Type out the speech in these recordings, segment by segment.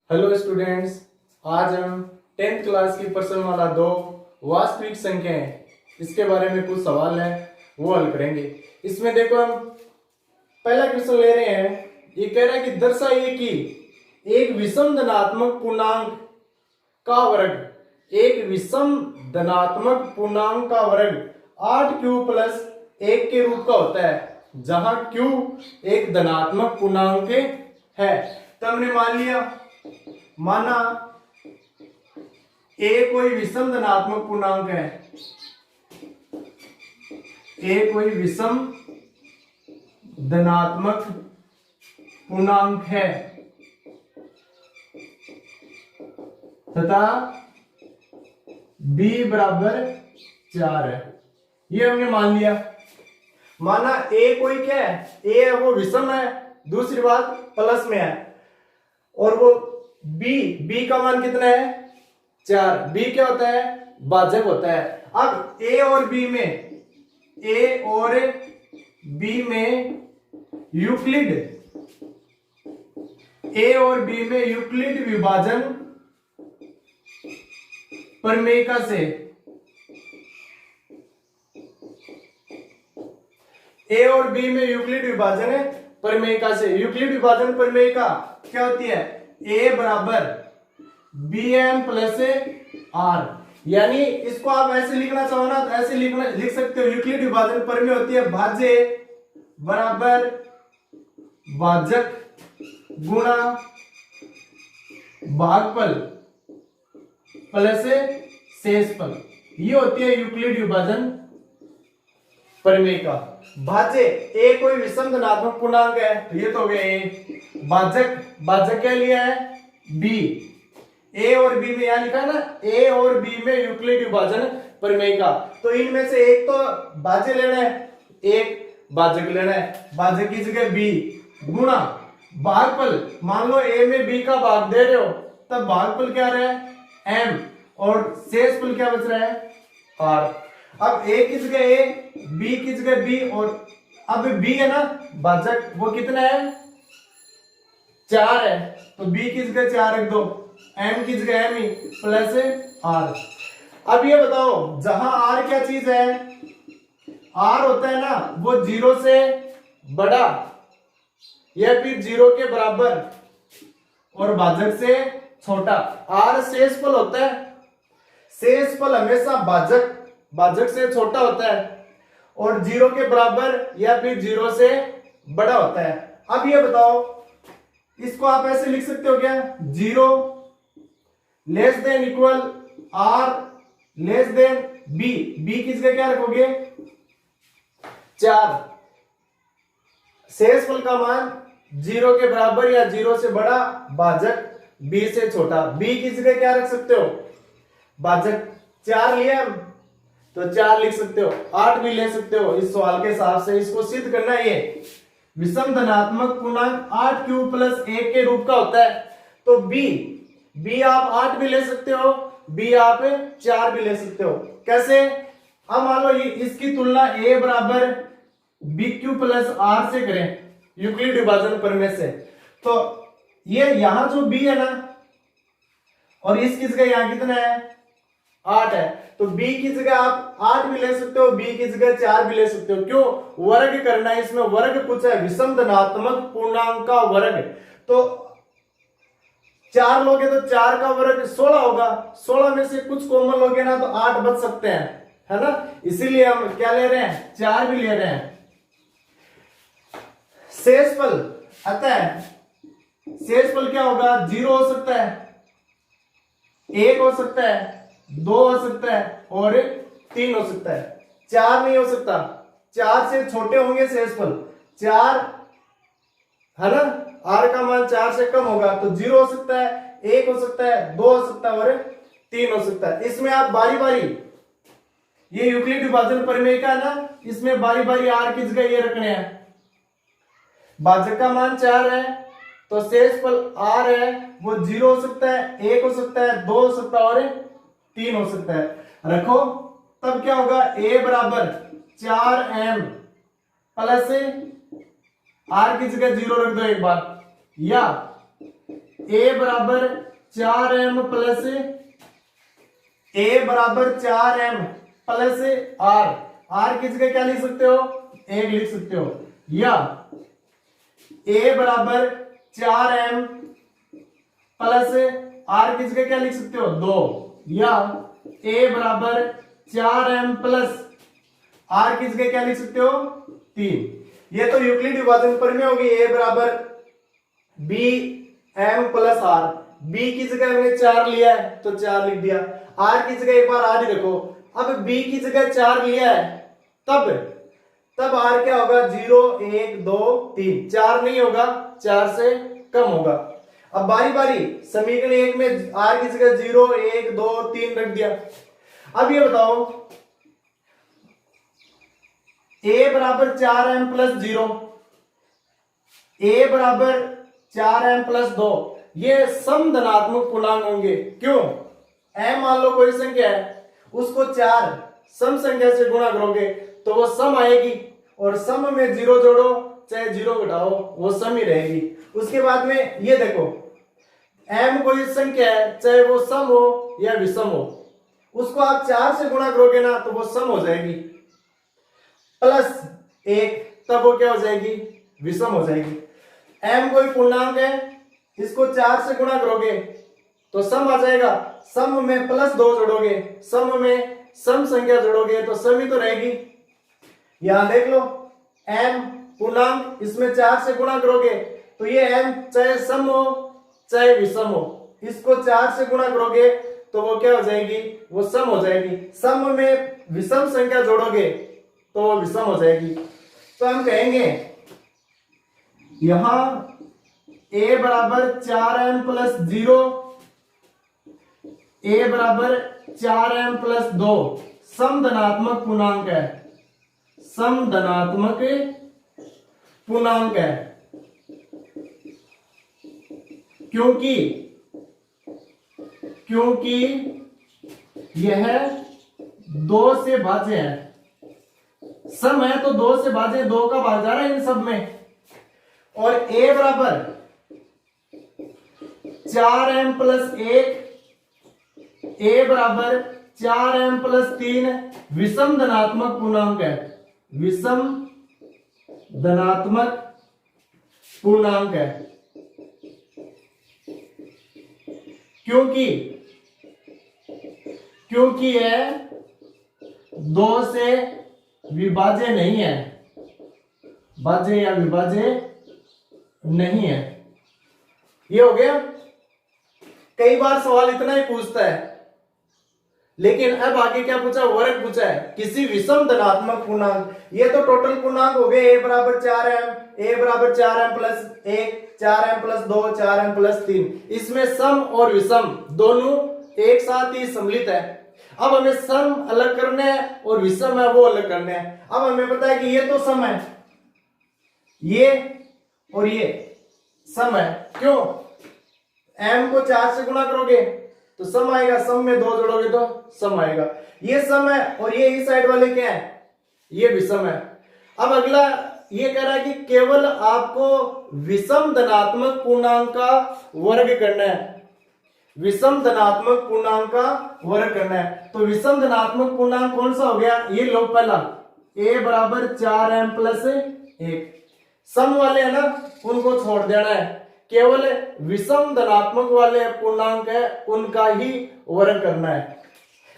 Hello students, आज हम 10th class की प्रश्नमाला 2 वास्तविक संख्याएं इसके बारे में कुछ सवाल हैं वो हल करेंगे। इसमें देखो हम पहला क्वेश्चन ले रहे हैं। ये कह रहा है कि दर्शाइए कि एक विषम धनात्मक पूर्णांक का वर्ग का वर्ग 8q प्लस 1 के रूप का होता है, जहां q एक धनात्मक पूर्णांक है। तो हमने माना a कोई विषम धनात्मक पूर्णांक है, a कोई विषम धनात्मक पूर्णांक है तथा b बराबर 4 है। ये हमने मान लिया। माना a कोई क्या है, a है वो विषम है, दूसरी बात प्लस में है, और वो b का मान कितना है 4। b क्या होता है, भाजक होता है। अब a और b में यूक्लिड विभाजन प्रमेयिका से a और b में यूक्लिड विभाजन प्रमेयिका से यूक्लिड विभाजन प्रमेयिका क्या होती है, a बराबर bm प्लस r। यानी इसको आप ऐसे लिखना चाहो ना तो ऐसे लिख सकते हो। यूक्लिड विभाजन प्रमेय होती है भाज्य बराबर भाजक गुणा भागफल प्लस शेषफल। ये होती है यूक्लिड विभाजन प्रमेयिका। भाज्य a कोई विषम धनात्मक पूर्णांक है, तो ये तो हो गया a। भाजक क्या लिया है b। a और b में यहां लिखा है ना, a और b में यूक्लिड विभाजन प्रमेयिका। तो इनमें से एक तो भाज्य लेना है, एक भाजक लेना है। भाजक की जगह b गुणा भागफल। मान लो a में b का भाग दे रहे हो, तब भागफल क्या रहा है m, और शेषफल क्या बच रहा है r। अब a की जगह a, b की जगह b, और अब b है ना भाजक, वो कितना है 4 है, तो b की जगह 4 रख दो, m की जगह m ही प्लस r। अब ये बताओ, जहां r क्या चीज है, r होता है ना वो 0 से बड़ा या फिर 0 के बराबर और भाजक से छोटा। r शेषफल होता है, शेषफल हमेशा भाजक से छोटा होता है और 0 के बराबर या फिर 0 से बड़ा होता है। अब ये बताओ, इसको आप ऐसे लिख सकते हो क्या, 0 less than equal r less than b की जगह क्या रखोगे 4। शेषफल का मान 0 के बराबर या 0 से बड़ा, भाजक b से छोटा। b की जगह क्या रख सकते हो, भाजक 4 लिया हम तो 4 लिख सकते हो, 8 भी ले सकते हो। इस सवाल के हिसाब से इसको सिद्ध करना है। ये विषम धनात्मक पूर्णांक 8q प्लस 1 के रूप का होता है, तो b आप 8 भी ले सकते हो, b आप 4 भी ले सकते हो। कैसे, अब मान लो इसकी तुलना a बराबर bq प्लस r से करें यूक्लिड विभाजन प्रमेय से, तो ये यहां जो b है ना, और इसकी जगह यहां कितना है 8 है, तो b की जगह आप 8 भी ले सकते हो, b की जगह 4 भी ले सकते हो। क्यों, वर्ग करना है, इसमें वर्ग पूछा है, विषम धनात्मक पूर्णांक का वर्ग। तो 4 लोगे तो 4 का वर्ग 16 होगा, 16 में से कुछ कॉमन लोगे ना तो 8 बच सकते हैं, है ना। इसीलिए हम क्या ले रहे हैं, 4 भी ले रहे हैं। शेषफल अतः शेषफल क्या होगा, 0 हो सकता है, 1 हो सकता है, 2 हो सकता है और 3 हो सकता है। 4 नहीं हो सकता, 4 से छोटे होंगे शेषफल, 4 है ना, r का मान 4 से कम होगा, तो 0 हो सकता है, 1 हो सकता है, 2 हो सकता है और 3 हो सकता है। इसमें आप बारी बारी, ये यूक्लिड विभाजन प्रमेय का है ना, इसमें बारी बारी r की जगह ये रखने हैं। भाजक का मान 4 है तो शेषफल r है वो 0 हो सकता है, 1 हो सकता है, 2 हो सकता है और 3 हो सकता है। रखो, तब क्या होगा, a बराबर 4m प्लस r की जगह 0 रख दो एक बार, या ए बराबर 4m प्लस ए बराबर 4m प्लस आर की जगह क्या लिख सकते हो, 1 लिख सकते हो, या ए बराबर 4m प्लस आर की जगह क्या लिख सकते हो, 2, या ए बराबर 4m प्लस आर की जगह क्या लिख सकते हो, 3। ये तो यूक्लिड विभाजन प्रमेय होगी। ए बराबर B M plus R, B की जगह हमने 4 लिया है तो 4 लिख दिया, आर की जगह एक बार आर ही रखो। अब बी की जगह 4 लिया है तब आर क्या होगा, 0 1 2 3, 4 नहीं होगा, 4 से कम होगा। अब बारी बारी समीकरण 1 में आर की जगह 0 1 2 3 रख दिया। अब ये बताओ a बराबर 4m प्लस 0, a बराबर 4m प्लस 2, ये सम धनात्मक पूर्णांक होंगे। क्यों? m मान लो कोई संख्या है, उसको 4 सम संख्या से गुणा करोगे तो वो सम आएगी, और सम में 0 जोड़ो चाहे 0 घटाओ वो सम ही रहेगी। उसके बाद में ये देखो m कोई संख्या है, चाहे वो सम हो या विषम हो, उसको आप 4 से गुणा करोगे ना तो वो सम हो जाएगी, प्लस 1 तब वो क्या हो जाएगी, विषम हो जाएगी। m कोई पूर्णांक है, इसको 4 से गुणा करोगे तो सम आ जाएगा, सम में प्लस 2 जोड़ोगे, सम में सम संख्या जोड़ोगे तो सम ही तो रहेगी। यहां देख लो m पूर्णांक, इसमें 4 से गुणा करोगे तो ये m चाहे सम हो चाहे विषम हो, इसको 4 से गुणा करोगे तो वो क्या हो जाएगी, वो सम हो जाएगी। सम में विषम संख्या जोड़ोगे तो वो विषम हो जाएगी। तो हम कहेंगे यहां a बराबर 4m प्लस 0, a बराबर 4m प्लस 2 सम धनात्मक पूर्णांक है, सम धनात्मक पूर्णांक है, क्योंकि यह 2 से भाज्य है, सम है तो 2 से भाज्य, 2 का भाग जा रहा है इन सब में। और a बराबर 4m प्लस 1, a बराबर 4m प्लस 3 विषम धनात्मक पूर्णांक है, विषम धनात्मक पूर्णांक है, क्योंकि यह 2 से विभाज्य नहीं है, भाज्य या विभाज्य नहीं है। ये हो गया। कई बार सवाल इतना ही पूछता है, लेकिन अब आगे क्या पूछा, वर्ग पूछा है, किसी विषम धनात्मक पूर्णांक। ये तो टोटल पूर्णांक हो गए, a बराबर 4m, a बराबर 4m plus 1, 4m plus 2, 4m plus 3। इसमें सम और विषम दोनों एक साथ ही सम्मिलित है। अब हमें सम अलग करना है और विषम है वो अलग करना है। अब हमें पता है कि ये तो सम है, ये और ये सम है। क्यों? m को 4 से गुणा करोगे तो सम आएगा, सम में 2 जोड़ोगे तो सम आएगा। ये सम है और ये इस साइड वाले क्या है, ये विषम है। अब अगला ये कह रहा है कि केवल आपको विषम धनात्मक पूर्णांक का वर्ग करना है, विषम धनात्मक पूर्णांक का वर्ग करना है। तो विषम धनात्मक पूर्णांक कौन सा हो गया, ये लो पहला, a बराबर 4m प्लस 1। सम वाले है ना, उनको छोड़ देना है, केवल विषम धनात्मक वाले पूर्णांक है उनका ही वर्ग करना है।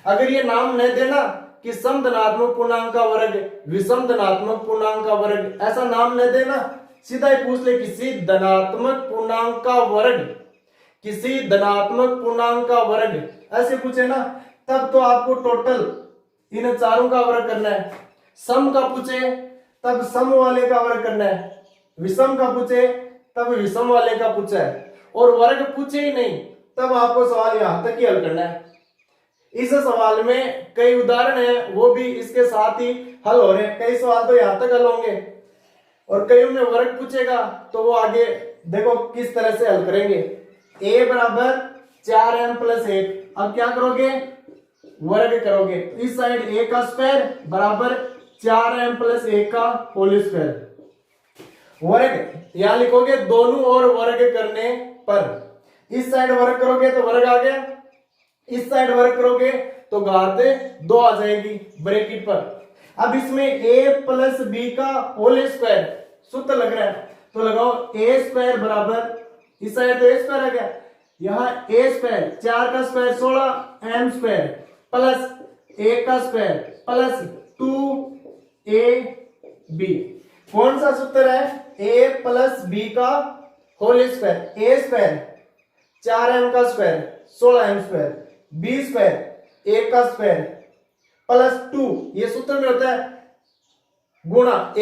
अगर ये नाम नहीं देना कि सम धनात्मक पूर्णांक का वर्ग, विषम धनात्मक पूर्णांक का वर्ग, ऐसा नाम नहीं देना, सीधा ही पूछ ले किसी धनात्मक पूर्णांक का वर्ग, किसी धनात्मक पूर्णांक का वर्ग, ऐसे पूछे ना, तब तो आपको टोटल इन चारों का वर्ग करना है। सम का पूछे तब सम वाले का वर्ग करना है, विषम का पूछे तब विषम वाले का पूछा है, और वर्ग पूछे ही नहीं तब आपको सवाल यहां तक ही हल करना है। इस सवाल में कई उदाहरण हैं, वो भी इसके साथ ही हल हो रहे हैं। कई सवाल तो यहां तक हल होंगे और कईयों में वर्ग पूछेगा तो वो आगे देखो किस तरह से हल करेंगे। a बराबर 4m प्लस 1, अब क्या करोगे, वर्ग करोगे। तो इस साइड a का स्क्वायर बराबर 4m प्लस 1 का होल स्क्वायर, वर्ग यहां लिखोगे दोनों ओर वर्ग करने पर। इस साइड वर्ग करोगे तो वर्ग आ गया, इस साइड वर्ग करोगे तो घात 2 आ जाएगी ब्रैकेट पर। अब इसमें a प्लस बी का होल स्क्वायर सूत्र लग रहा है, तो लगाओ a स्क्वायर बराबर, इस साइड तो a स्क्वायर आ गया, यहाँ a स्क्वायर 4 का स्क्वायर 16 m स्क्वायर प्लस 1 का स्क्वायर प्लस 2ab। कौन सा सूत्र है? a प्लस बी का whole square, a square 4m का square 16m square, b square 1 का स्क्वायर प्लस 2, ये सूत्र में होता है गुणा a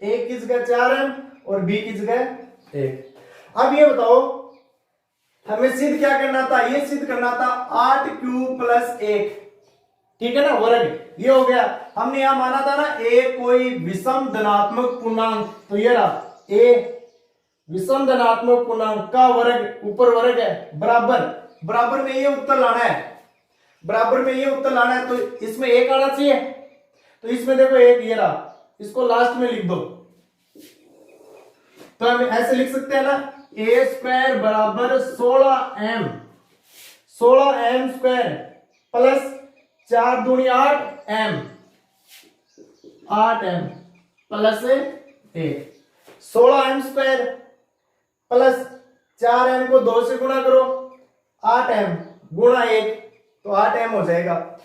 की जगह 4m और b की जगह 1। अब ये बताओ हमें सिद्ध क्या करना था? ये सिद्ध करना था 8q प्लस 1, ठीक है ना, वर्ग। ये हो गया। हमने यहां माना था ना a कोई विषम धनात्मक पूर्णांक, तो ये रहा a विषम धनात्मक पूर्णांक का वर्ग, ऊपर वर्ग है, बराबर बराबर में ये उत्तर लाना है, बराबर में ये उत्तर लाना है, तो इसमें 1 आना चाहिए, तो इसमें देखो 1 ये रहा, इसको लास्ट में लिख दो, तो हम ऐसे लिख सकते हैं ना, a स्क्वायर बराबर 16m स्क्वायर प्लस 4 दूनी 8m plus 1, 16m square plus 4m को 2 से गुणा करो, 8m गुणा 1 तो 8m हो जाएगा,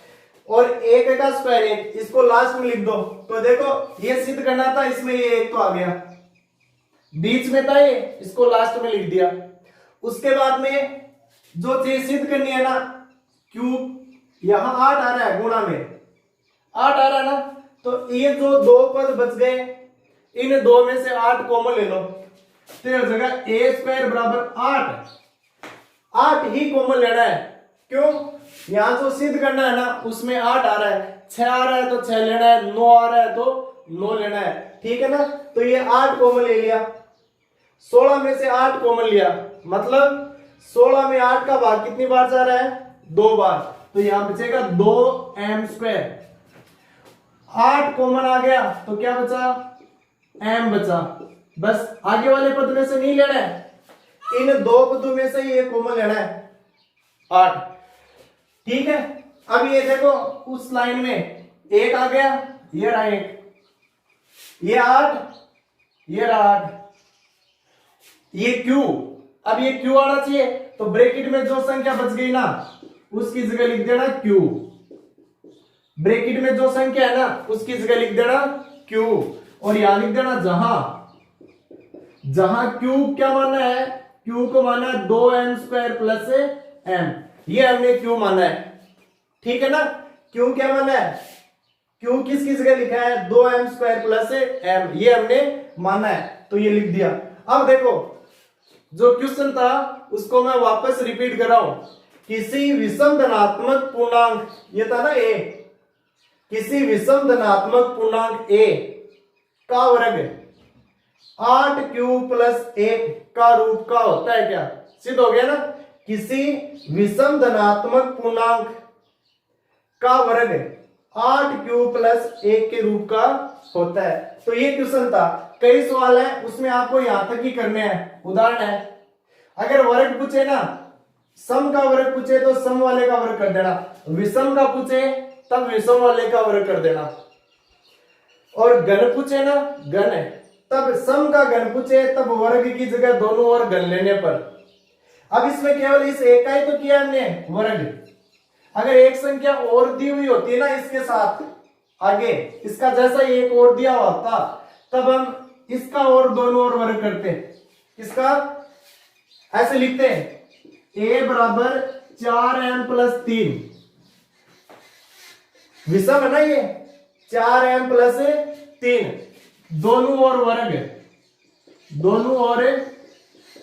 और 1 का स्क्वायर 1, इसको लास्ट में लिख दो। तो देखो ये सिद्ध करना था, इसमें ये 1 तो आ गया, बीच में था ये, इसको लास्ट में लिख दिया। उसके बाद में जो चीज सिद्ध करनी है ना, क्यूब यहां 8 आ रहा है, गुणा में 8 आ रहा है ना, तो ये जो 2 पद बच गए, इन 2 में से 8 कॉमन ले लो, तो हर जगह a स्क्वायर बराबर 8 ही कॉमन लेना है। क्यों? यहां जो सिद्ध करना है ना उसमें 8 आ रहा है, 6 आ रहा है तो 6 लेना है, 9 आ रहा है तो 9 लेना है, ठीक है ना। तो ये 8 कॉमन ले लिया, 16 में से 8 कॉमन लिया, मतलब 16 में 8 का भाग कितनी बार जा रहा है? 2 बार, तो यहां बचेगा 2m स्क्वायर। 8 कॉमन आ गया तो क्या बचा? m बचा। बस आगे वाले पद में से नहीं लेना है, इन 2 पदों में से ये कॉमन लेना है, 8, ठीक है। अब ये देखो उस लाइन में 1 आ गया, ये रहा 1, ये 8, ये रहा 8, ये q, अब ये q आना चाहिए, तो ब्रैकेट में जो संख्या बच गई ना उसकी जगह लिख देना q, ब्रैकेट में जो संख्या है ना उसकी जगह लिख देना q, और यहां लिख देना जहां q क्या माना है? q को माना है 2m स्क्वायर प्लस m, ये हमने q माना है, ठीक है ना। q क्या माना है? q किसकी जगह लिखा है? 2m स्क्वायर प्लस m, ये हमने माना है, तो ये लिख दिया। अब देखो जो क्वेश्चन था उसको मैं वापस रिपीट कर रहा हूं, किसी विषम धनात्मक पूर्णांक, ये था ना a, किसी विषम धनात्मक पूर्णांक a का वर्ग 8q प्लस 1 का रूप का होता है क्या? सिद्ध हो गया ना, किसी विषम धनात्मक पूर्णांक का वर्ग 8q प्लस 1 के रूप का होता है। तो ये क्वेश्चन था, कई सवाल है उसमें आपको यहां तक ही करने हैं। उदाहरण है, अगर वर्ग पूछे ना, सम का वर्ग पूछे तो सम वाले का वर्ग कर देना, विषम का पूछे तब विषम वाले का वर्ग कर देना, और घन पूछे ना घन, तब सम का घन पूछे तब वर्ग की जगह दोनों ओर घन लेने पर। अब इसमें केवल इस एक का ही तो किया हमने वर्ग, अगर एक संख्या और दी हुई होती है ना इसके साथ आगे, इसका जैसा एक और दिया होता तब हम इसका और दोनों ओर वर्ग करते, इसका ऐसे लिखते हैं a बराबर 4m प्लस 3, विषम है ना ये, 4m प्लस 3, दोनों ओर वर्ग, दोनों ओर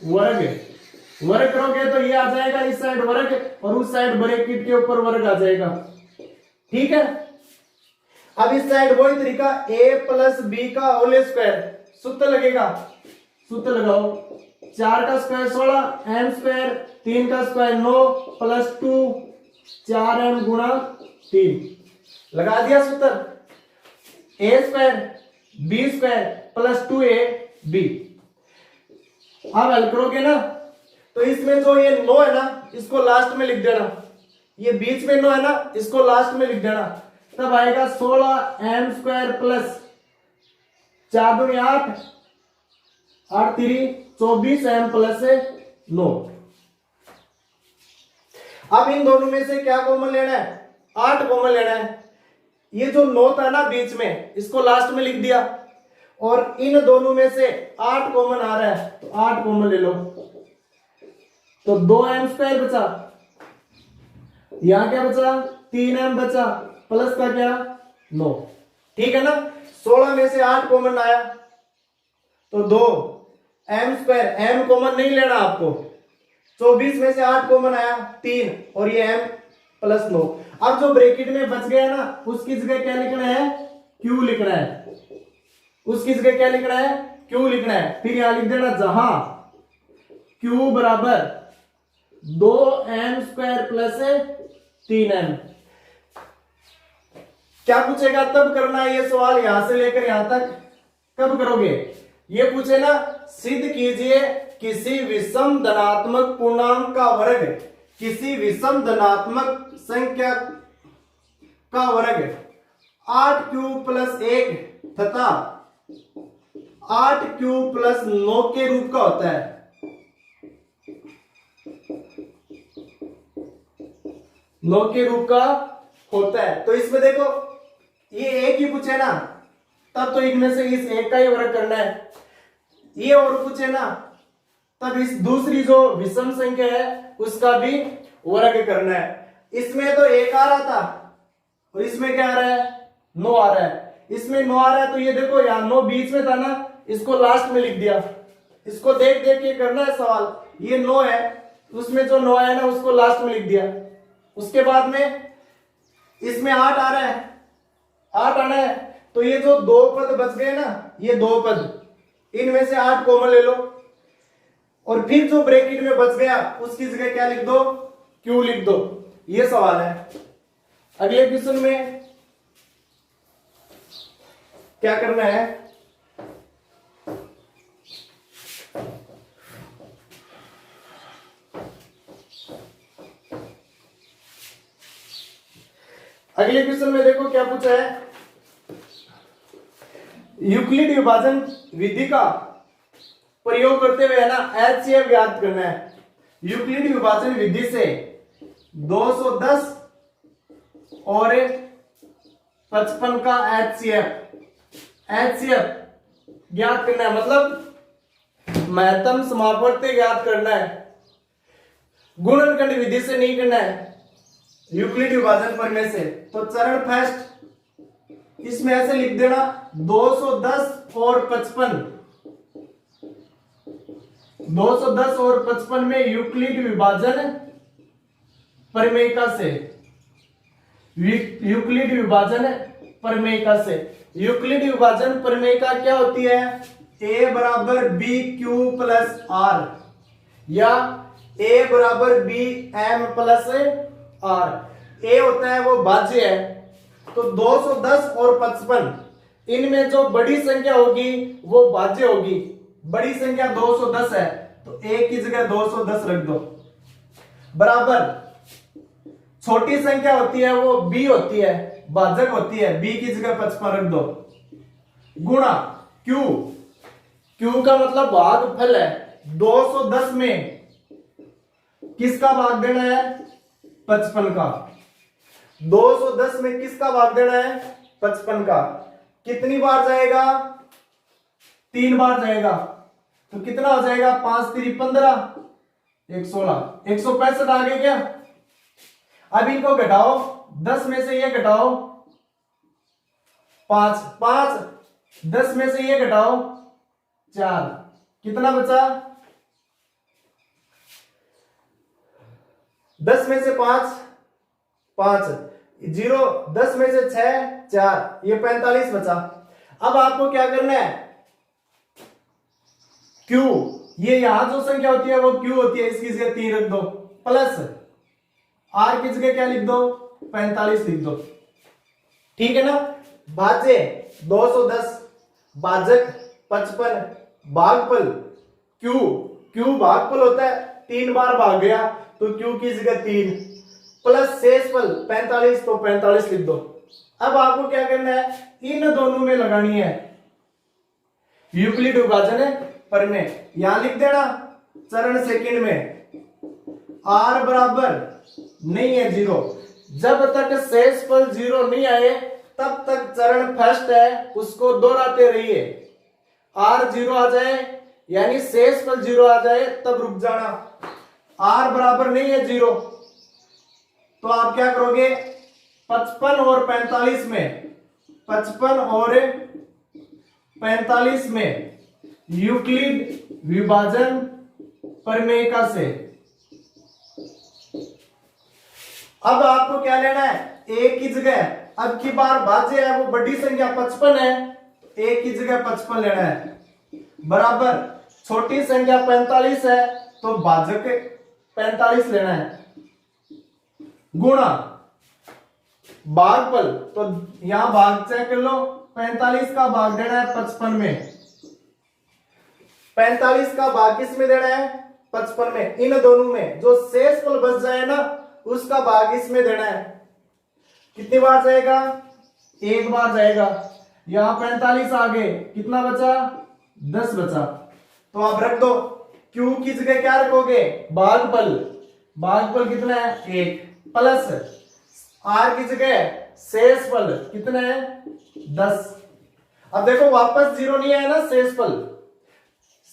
वर्ग, वर्ग करोगे तो ये आ जाएगा इस साइड वर्ग और उस साइड ब्रैकेट के ऊपर वर्ग आ जाएगा, ठीक है। अब इस साइड वही तरीका a प्लस बी का होल स्क्वायर, सूत्र लगेगा, सूत्र लगाओ, 4 का स्क्वायर 16, m स्क्वायर 3 का स्क्वायर 9 प्लस 2 4m गुणा 3, लगा दिया सूत्र, a square b square plus 2ab। अब हल करोगे ना तो इसमें जो ये 9 है ना, इसको लास्ट में लिख देना। ये बीच में 9 है ना, इसको लास्ट में लिख देना। तब आएगा 16m² प्लस 4 दूनी 8, 8 3 24m प्लस 9। अब इन दोनों में से क्या कॉमन लेना है? 8 कॉमन लेना है। ये जो 9 था ना बीच में, इसको लास्ट में लिख दिया, और इन दोनों में से 8 कॉमन आ रहा है, तो 8 कॉमन ले लो। तो 2m² बचा, यहां क्या बचा? 3m बचा, प्लस का क्या? 9। ठीक है ना? 16 में से 8 कॉमन आया, तो 2m², m कॉमन नहीं लेना आपको। 24 में से 8 कॉमन आया, 3, और ये m प्लस 9। अब जो ब्रैकेट में बच गया ना, उसकी जगह क्या लिखना है? q लिखना है। उसकी जगह क्या लिखना है? q लिखना है। फिर यहां लिख देना जहां q बराबर 2m² प्लस 3m। क्या पूछेगा तब करना है ये सवाल, यहां से लेकर यहां तक कब करोगे? ये पूछे ना, सिद्ध कीजिए किसी विषम धनात्मक पूर्णांक का वर्ग, किसी विषम धनात्मक संख्या का वर्ग 8q प्लस 1 तथा 8q प्लस 9 के रूप का होता है। 9 के रूप का होता है। तो इसमें देखो, ये एक ही पूछे ना, तब तो इनमें से इस एक का ही वर्ग करना है। ये और पूछे ना, तब इस दूसरी जो विषम संख्या है उसका भी वर्ग करना है। इसमें तो 1 आ रहा था, और इसमें क्या आ रहा है? 9 आ रहा है। इसमें 9 आ रहा है, तो ये देखो यहाँ 9 बीच में था ना, इसको लास्ट में लिख दिया। इसको देख देख के करना है सवाल। ये 9 है, उसमें जो 9 है ना, उसको लास्ट में लिख दिया। उसके बाद में इसमें 8 आ रहा है, 8 आना है, तो ये जो 2 पद बच गए ना, ये 2 पद, इनमें से 8 कॉमन ले लो, और फिर जो ब्रैकेट में बच गया उसकी जगह क्या लिख दो? q लिख दो। ये सवाल है। अगले क्वेश्चन में क्या करना है? अगले क्वेश्चन में देखो क्या पूछा है। यूक्लिड विभाजन विधि का प्रयोग करते हुए है ना, HCF ज्ञात करना है। यूक्लिड विभाजन विधि से 210 और 55 का HCF ज्ञात करना है, मतलब महत्तम समापवर्ती ज्ञात करना है। गुणनखंड विधि से नहीं करना है, यूक्लिड विभाजन प्रमेय से। तो चरण फर्स्ट, इसमें ऐसे लिख देना 210 और 55। 210 और 55 में यूक्लिड विभाजन प्रमेयिका से, यूक्लिड विभाजन प्रमेयिका से। यूक्लिड विभाजन प्रमेयिका क्या होती है? a बराबर b q प्लस r, या a बराबर b m plus r। a होता है वो भाज्य है, तो 210 और 55 इनमें जो बड़ी संख्या होगी वो भाज्य होगी। बड़ी संख्या 210 है, तो a की जगह 210 रख दो, बराबर छोटी संख्या होती है वो b होती है, भाजक होती है, b की जगह 55 रख दो, गुणा q, q का मतलब भागफल है। 210 में किसका भाग देना है? 55 का। 210 में किसका भाग देना है? 55 का। कितनी बार जाएगा? 3 बार जाएगा, तो कितना हो जाएगा? 5 3 15, 116, 165 आ गए क्या? अब इनको घटाओ, 10 में से ये घटाओ 5, 5 10 में से ये घटाओ 4, कितना बचा? 10 में से 5 5, 0, 10 में से 6 4, ये 45 बचा। अब आपको क्या करना है? Q, ये यहां जो संख्या होती है वो Q होती है, इसकी जगह 3 रख दो, प्लस R की जगह क्या लिख दो? 45 लिख दो। ठीक है ना? भाज्य 210, भाजक 55, भागफल Q, Q भागफल होता है 3 बार भाग गया तो q की जगह 3 प्लस शेषफल 45 तो 45 लिख दो। अब आपको क्या करना है, इन दोनों में लगानी है यूक्लिड विभाजन प्रमेय। यहां लिख देना चरण सेकंड में r बराबर नहीं है 0। जब तक शेषफल 0 नहीं आए तब तक चरण फर्स्ट है उसको दोहराते रहिए। r 0 आ जाए यानी शेषफल 0 आ जाए तब रुक जाना। r बराबर नहीं है 0 तो आप क्या करोगे, 55 और 45 में 55 और 45 में यूक्लिड विभाजन प्रमेयिका से। अब आपको क्या लेना है, a की जगह अब की बार भाज्य है वो बड़ी संख्या 55 है, a की जगह 55 लेना है बराबर छोटी संख्या 45 है तो भाजक 45 लेना है गुणा भागफल। तो यहां भाग चेक कर लो, 45 का भाग देना है 55 में, 45 का भाग किस में देना है 55 में, इन दोनों में जो शेषफल बच जाए ना उसका भाग इसमें देना है। कितनी बार जाएगा, एक बार जाएगा। यहां 45 आ गए, कितना बचा 10 बचा तो आप रख दो। q की जगह क्या रखोगे, भागफल, भागफल कितना है 1 प्लस r की जगह शेषफल कितना है 10। अब देखो वापस 0 नहीं आया ना शेषफल,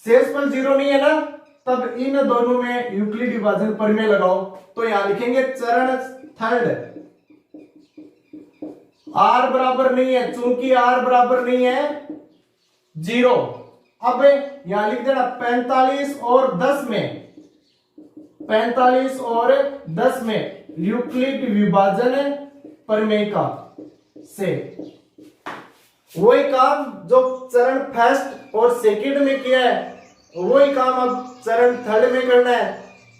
शेषफल 0 नहीं है ना, तब इन दोनों में यूक्लिड विभाजन प्रमेय लगाओ। तो यहां लिखेंगे चरण थर्ड r बराबर नहीं है, चूंकि r बराबर नहीं है 0। अब यहां लिख देना 45 और 10 में, 45 और 10 में यूक्लिड विभाजन प्रमेयिका से। वही काम जो चरण फर्स्ट और सेकंड में किया है वही काम अब चरण थर्ड में करना है।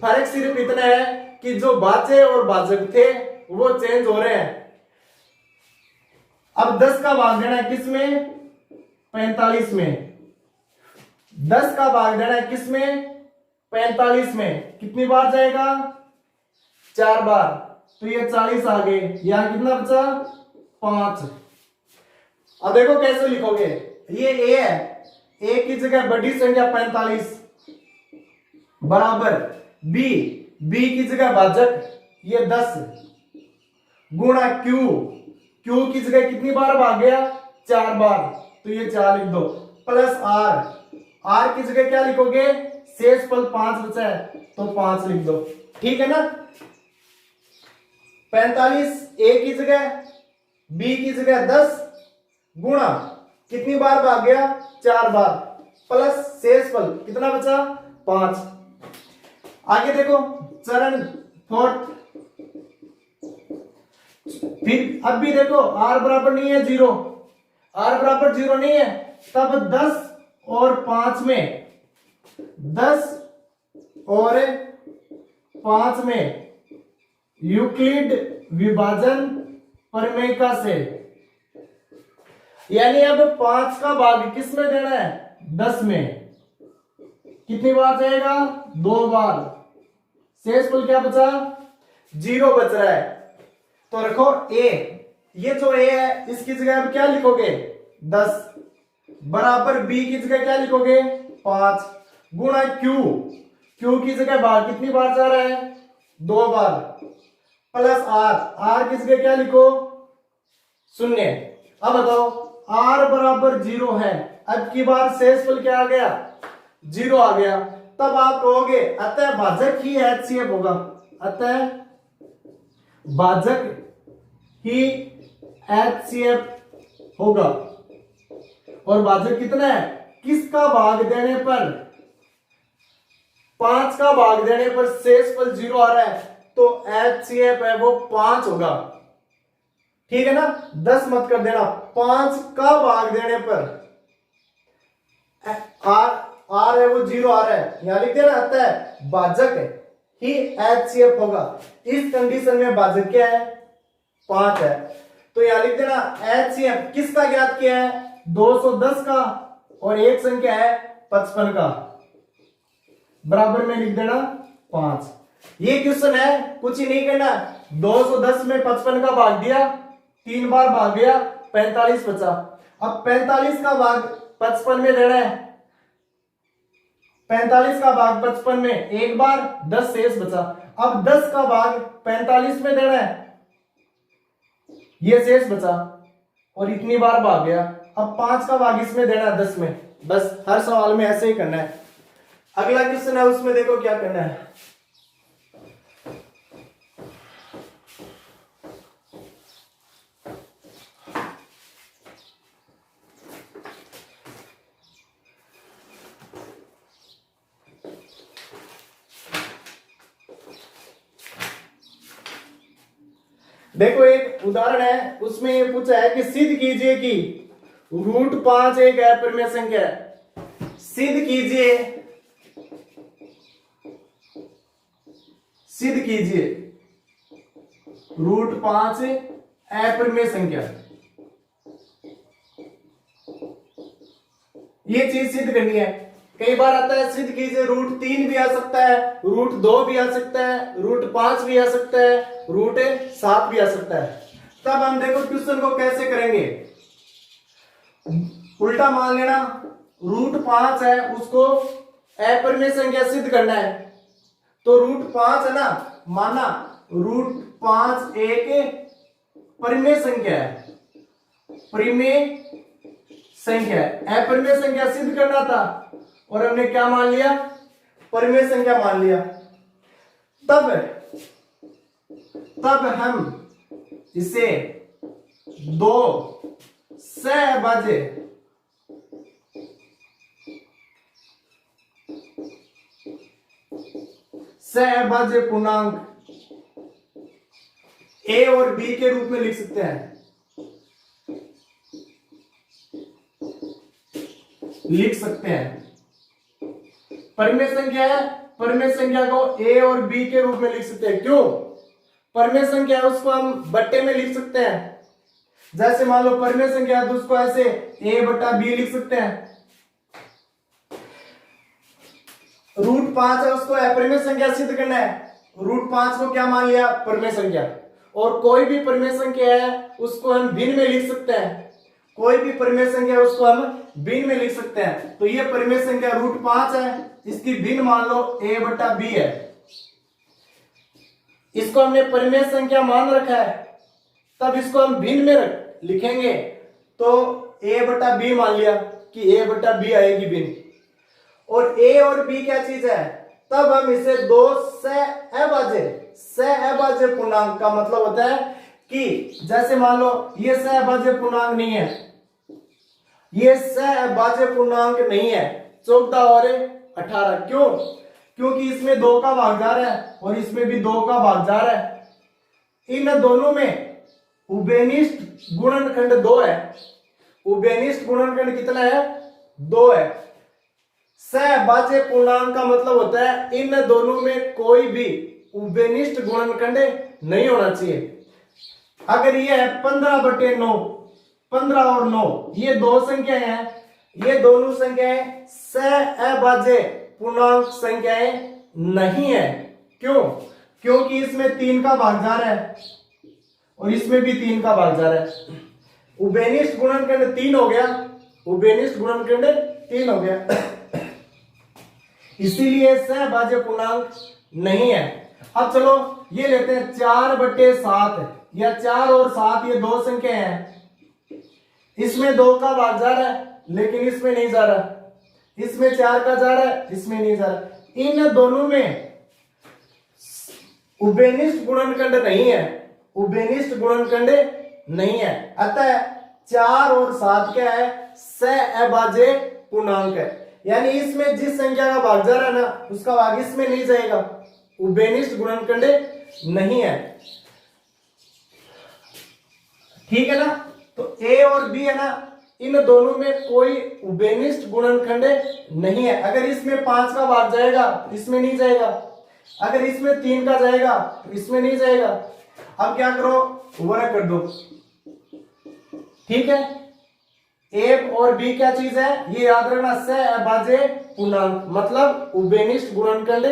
फर्क सिर्फ इतना है कि जो भाज्य और भाजक थे वो चेंज हो रहे हैं। अब 10 का भाग देना है किसमें 45 में, 10 का भाग देना है किसमें 45 में, कितनी बार जाएगा 4 बार तो ये 40 आ गए, यहां कितना बचा 5। अब देखो कैसे लिखोगे, ये a है, a की जगह बड़ी संख्या 45 बराबर b, b की जगह भाजक ये 10 गुणा q, q की जगह कितनी बार भाग गया 4 बार तो ये 4 लिख दो प्लस r, r की जगह क्या लिखोगे शेषफल 5 बचा है तो 5 लिख दो। ठीक है ना, 45 a की जगह b की जगह 10 गुणा कितनी बार भाग गया 4 बार प्लस शेषफल कितना बचा 5। आगे देखो चरण फोर्थ, फिर अब भी देखो r बराबर नहीं है 0, r बराबर 0 नहीं है, तब 10 और 5 में, 10 और 5 में यूक्लिड विभाजन प्रमेयिका से। यानी अब 5 का भाग किस में देना है 10 में, कितनी बार जाएगा 2 बार, शेषफल क्या बचा 0 बच रहा है तो रखो a, ये जो a है इसकी जगह अब क्या लिखोगे 10 बराबर b की जगह क्या लिखोगे 5 गुणा q, q की जगह भाग कितनी बार जा रहा है 2 बार प्लस r, r की जगह क्या लिखो 0। अब बताओ r बराबर 0 है, अब की बार शेषफल क्या आ गया 0 आ गया, तब आप कहोगे अतः भाजक ही HCF होगा, अतः भाजक ही HCF होगा। और भाजक कितना है, किसका भाग देने पर 5 का भाग देने पर शेषफल 0 आ रहा है तो HCF है वो 5 होगा। ठीक है ना, 10 मत कर देना, 5 का भाग देने पर r है वो 0 आ रहा है, यहां लिख देना अतः भाजक ही HCF होगा। इस कंडीशन में भाजक क्या है 5 है तो यहां लिख देना HCF किसका ज्ञात किया है 210 का और एक संख्या है 55 का, बराबर में लिख देना 5। ये क्वेश्चन है, कुछ ही नहीं करना, 210 में 55 का भाग दिया, 3 बार भाग गया, 45 बचा। अब 45 का भाग 55 में देना है, 45 का भाग 55 में एक बार, 10 शेष बचा। अब 10 का भाग 45 में देना है, ये शेष बचा और इतनी बार भाग गया। अब 5 का भाग इसमें देना है 10 में। बस हर सवाल में ऐसे ही करना है। अगला क्वेश्चन है, उसमें देखो क्या करना है। देखो एक उदाहरण है, उसमें ये पूछा है कि सिद्ध कीजिए कि √5 एक अपरिमेय संख्या है। सिद्ध कीजिए, सिद्ध कीजिए √5 अपरिमेय संख्या। ये चीज सिद्ध करनी है। कई बार आता है सिद्ध कीजिए, √3 भी आ सकता है, √2 भी आ सकता है, √5 भी आ सकता है, √7 भी आ सकता है। तब हम देखो क्वेश्चन को कैसे करेंगे। उल्टा मान लेना, √5 है, उसको अपरिमेय संख्या सिद्ध करना है। तो √5 है ना, माना √5 एक परिमेय संख्या है, परिमेय संख्या है। अपरिमेय संख्या सिद्ध करना था और हमने क्या मान लिया, परिमेय संख्या मान लिया। तब हम इसे 2 सहअभाज्य पूर्णांक ए और बी के रूप में लिख सकते हैं, परिमेय संख्या है, परिमेय संख्या को ए और बी के रूप में लिख सकते हैं। क्यों? परिमेय संख्या है, उसको हम बट्टे में लिख सकते हैं। जैसे मान लो परिमेय संख्या है तो उसको ऐसे a बटा b लिख सकते हैं। √5 है, उसको अपरिमेय संख्या सिद्ध करना है। √5 को क्या मान लिया, परिमेय संख्या। और कोई भी परिमेय संख्या है उसको हम भिन्न में लिख सकते हैं, कोई भी परिमेय संख्या है उसको हम भिन्न में लिख सकते हैं। तो ये परिमेय संख्या √5 है, इसकी भिन्न मान लो a बटा b है। इसको हमने परिमेय संख्या मान रखा है, तब इसको हम भिन्न में लिखेंगे तो a बटा b मान लिया कि a बटा b आएगी भिन्न। और a और b क्या चीज है, तब हम इसे 2 सहअभाज्य पूर्णांक का मतलब होता है कि जैसे मान लो ये सहअभाज्य पूर्णांक नहीं है, ये सहअभाज्य पूर्णांक नहीं है, 14 और 18। क्यों? क्योंकि इसमें 2 का भाग जा रहा है और इसमें भी 2 का भाग जा रहा है। इन दोनों में उभयनिष्ठ गुणनखंड 2 है। उभयनिष्ठ गुणनखंड कितना है, 2 है। सहअभाज्य पूर्णांक का मतलब होता है इन दोनों में कोई भी उभयनिष्ठ गुणनखंड नहीं होना चाहिए। अगर ये है 15/9, 15 और 9, ये 2 संख्याएं हैं, ये दोनों संख्याएं सहअभाज्य पूर्णांक संख्याएं नहीं है। क्यों? क्योंकि इसमें 3 का भाग जा रहा है और इसमें भी 3 का भाग जा रहा है। उभयनिष्ठ गुणनखंड 3 हो गया, उभयनिष्ठ गुणनखंड 3 हो गया, इसीलिए सहअभाज्य पूर्णांक नहीं है। अब चलो ये लेते हैं 4/7, या 4 और 7 ये 2 संख्या हैं। इसमें 2 का भाग जा रहा है लेकिन इसमें नहीं जा रहा, इसमें 4 का जा रहा है, इसमें नहीं जा रहा। इन दोनों में उभयनिष्ठ गुणनखंड नहीं है, उभयनिष्ठ गुणनखंड नहीं है। अतः 4 और 7 क्या है, सहअभाज्य पूर्णांक है। यानी इसमें जिस संख्या का भाग जा रहा है ना, उसका भाग इसमें नहीं जाएगा, उभयनिष्ठ गुणनखंड नहीं है। ठीक है ना? तो a और b है ना, इन दोनों में कोई उभयनिष्ठ गुणनखंड नहीं है। अगर इसमें 5 का भाग जाएगा तो इसमें नहीं जाएगा, अगर इसमें 3 का जाएगा तो इसमें नहीं जाएगा। अब क्या करो, वर्ग कर दो। ठीक है, a और b क्या चीज है, ये याद रखना, सहअभाज्य पूर्णांक मतलब उभयनिष्ठ गुणनखंड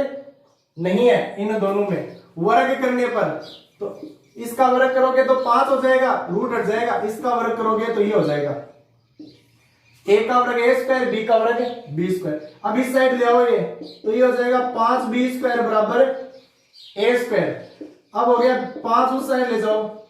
नहीं है इन दोनों में। वर्ग करने पर तो इसका वर्ग करोगे तो 5 हो जाएगा, रूट हट जाएगा, इसका वर्ग करोगे तो ये हो जाएगा a का वर्ग a स्क्वायर, b का वर्ग b स्क्वायर। अब इस साइड ले आओगे तो ये हो जाएगा 5b स्क्वायर बराबर a स्क्वायर। अब हो गया 5 उस साइड ले जाओ,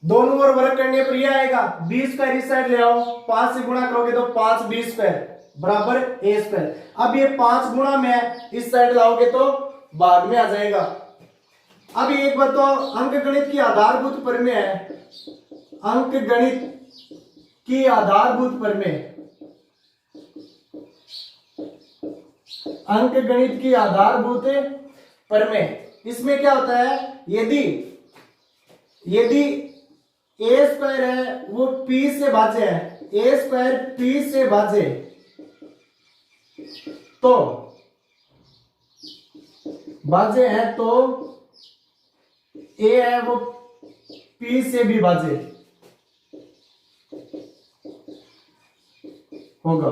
दोनों ओर वर्ग करने पर ये आएगा b स्क्वायर, इस साइड ले आओ 5 से गुणा करोगे तो 5b स्क्वायर बराबर a स्क्वायर। अब ये 5 गुणा में है, इस साइड लाओगे तो भाग में आ जाएगा। अब एक बात तो अंक गणित की आधारभूत प्रमेय है, अंक गणित की आधारभूत प्रमेय, अंक गणित की आधारभूत प्रमेय। इसमें क्या होता है, यदि a स्क्वायर है वो p से भाज्य है, a स्क्वायर p से भाज्य, तो भाज्य है तो a है वो p से भी भाज्य होगा।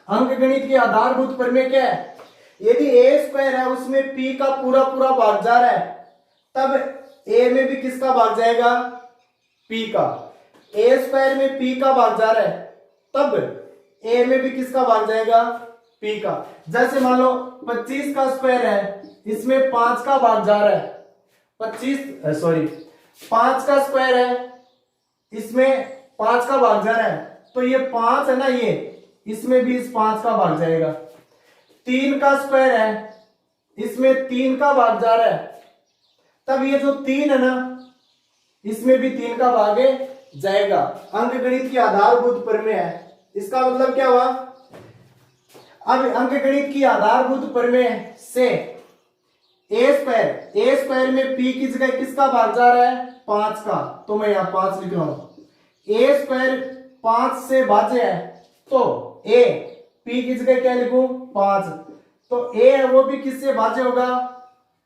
अंक गणित की आधारभूत प्रमेय क्या है, यदि a स्क्वायर है उसमें p का पूरा पूरा भाग जा रहा है, तब a में भी किसका भाग जाएगा, p का। a स्क्वायर में p का भाग जा रहा है, तब a में भी किसका भाग जाएगा, p का। जैसे मान लो 25 का स्क्वायर है, इसमें 5 का भाग जा रहा है, 5 का स्क्वायर है, इसमें 5 का भाग जा रहा है, तो ये 5 है ना, ये इसमें भी इस 5 का भाग जाएगा। 3 का स्क्वायर है, इसमें 3 का भाग जा रहा है, तब ये जो 3 है ना, इसमें भी 3 का भाग जाएगा। अंक गणित की आधारभूत प्रमेय है। इसका मतलब क्या हुआ, अब अंक गणित की आधारभूत प्रमेय से a स्क्वायर में p की जगह किसका भाग जा रहा है, 5 का, तो मैं यहां 5 लिख रहा हूं। a स्क्वायर 5 से भाज्य है, तो a p की जगह क्या लिखूं, 5, तो a है वो भी किससे भाज्य होगा,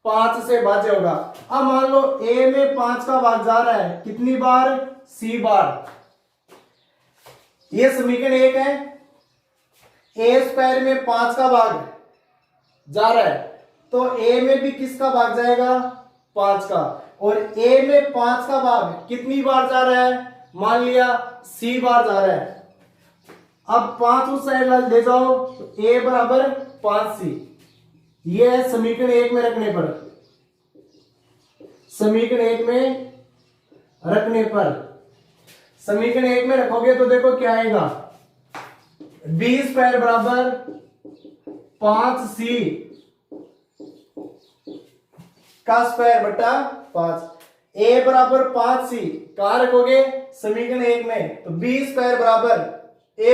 5 से भाज्य होगा। अब मान लो a में 5 का भाग जा रहा है, कितनी बार, c बार। ये समीकरण 1 है, a स्क्वायर में 5 का भाग जा रहा है, तो a में भी किसका भाग जाएगा, 5 का, और a में 5 का भाग कितनी बार जा रहा है, मान लिया c बार जा रहा है। अब 5 उस साइड ले जाओ तो a बराबर 5c, ये है समीकरण 1 में रखने पर, समीकरण 1 में रखने पर, समीकरण 1 में रखोगे तो देखो क्या आएगा, b स्क्वायर बराबर 5c का स्क्वायर बटा 5, a बराबर 5c कहां रखोगे, समीकरण 1 में, तो b स्क्वायर बराबर a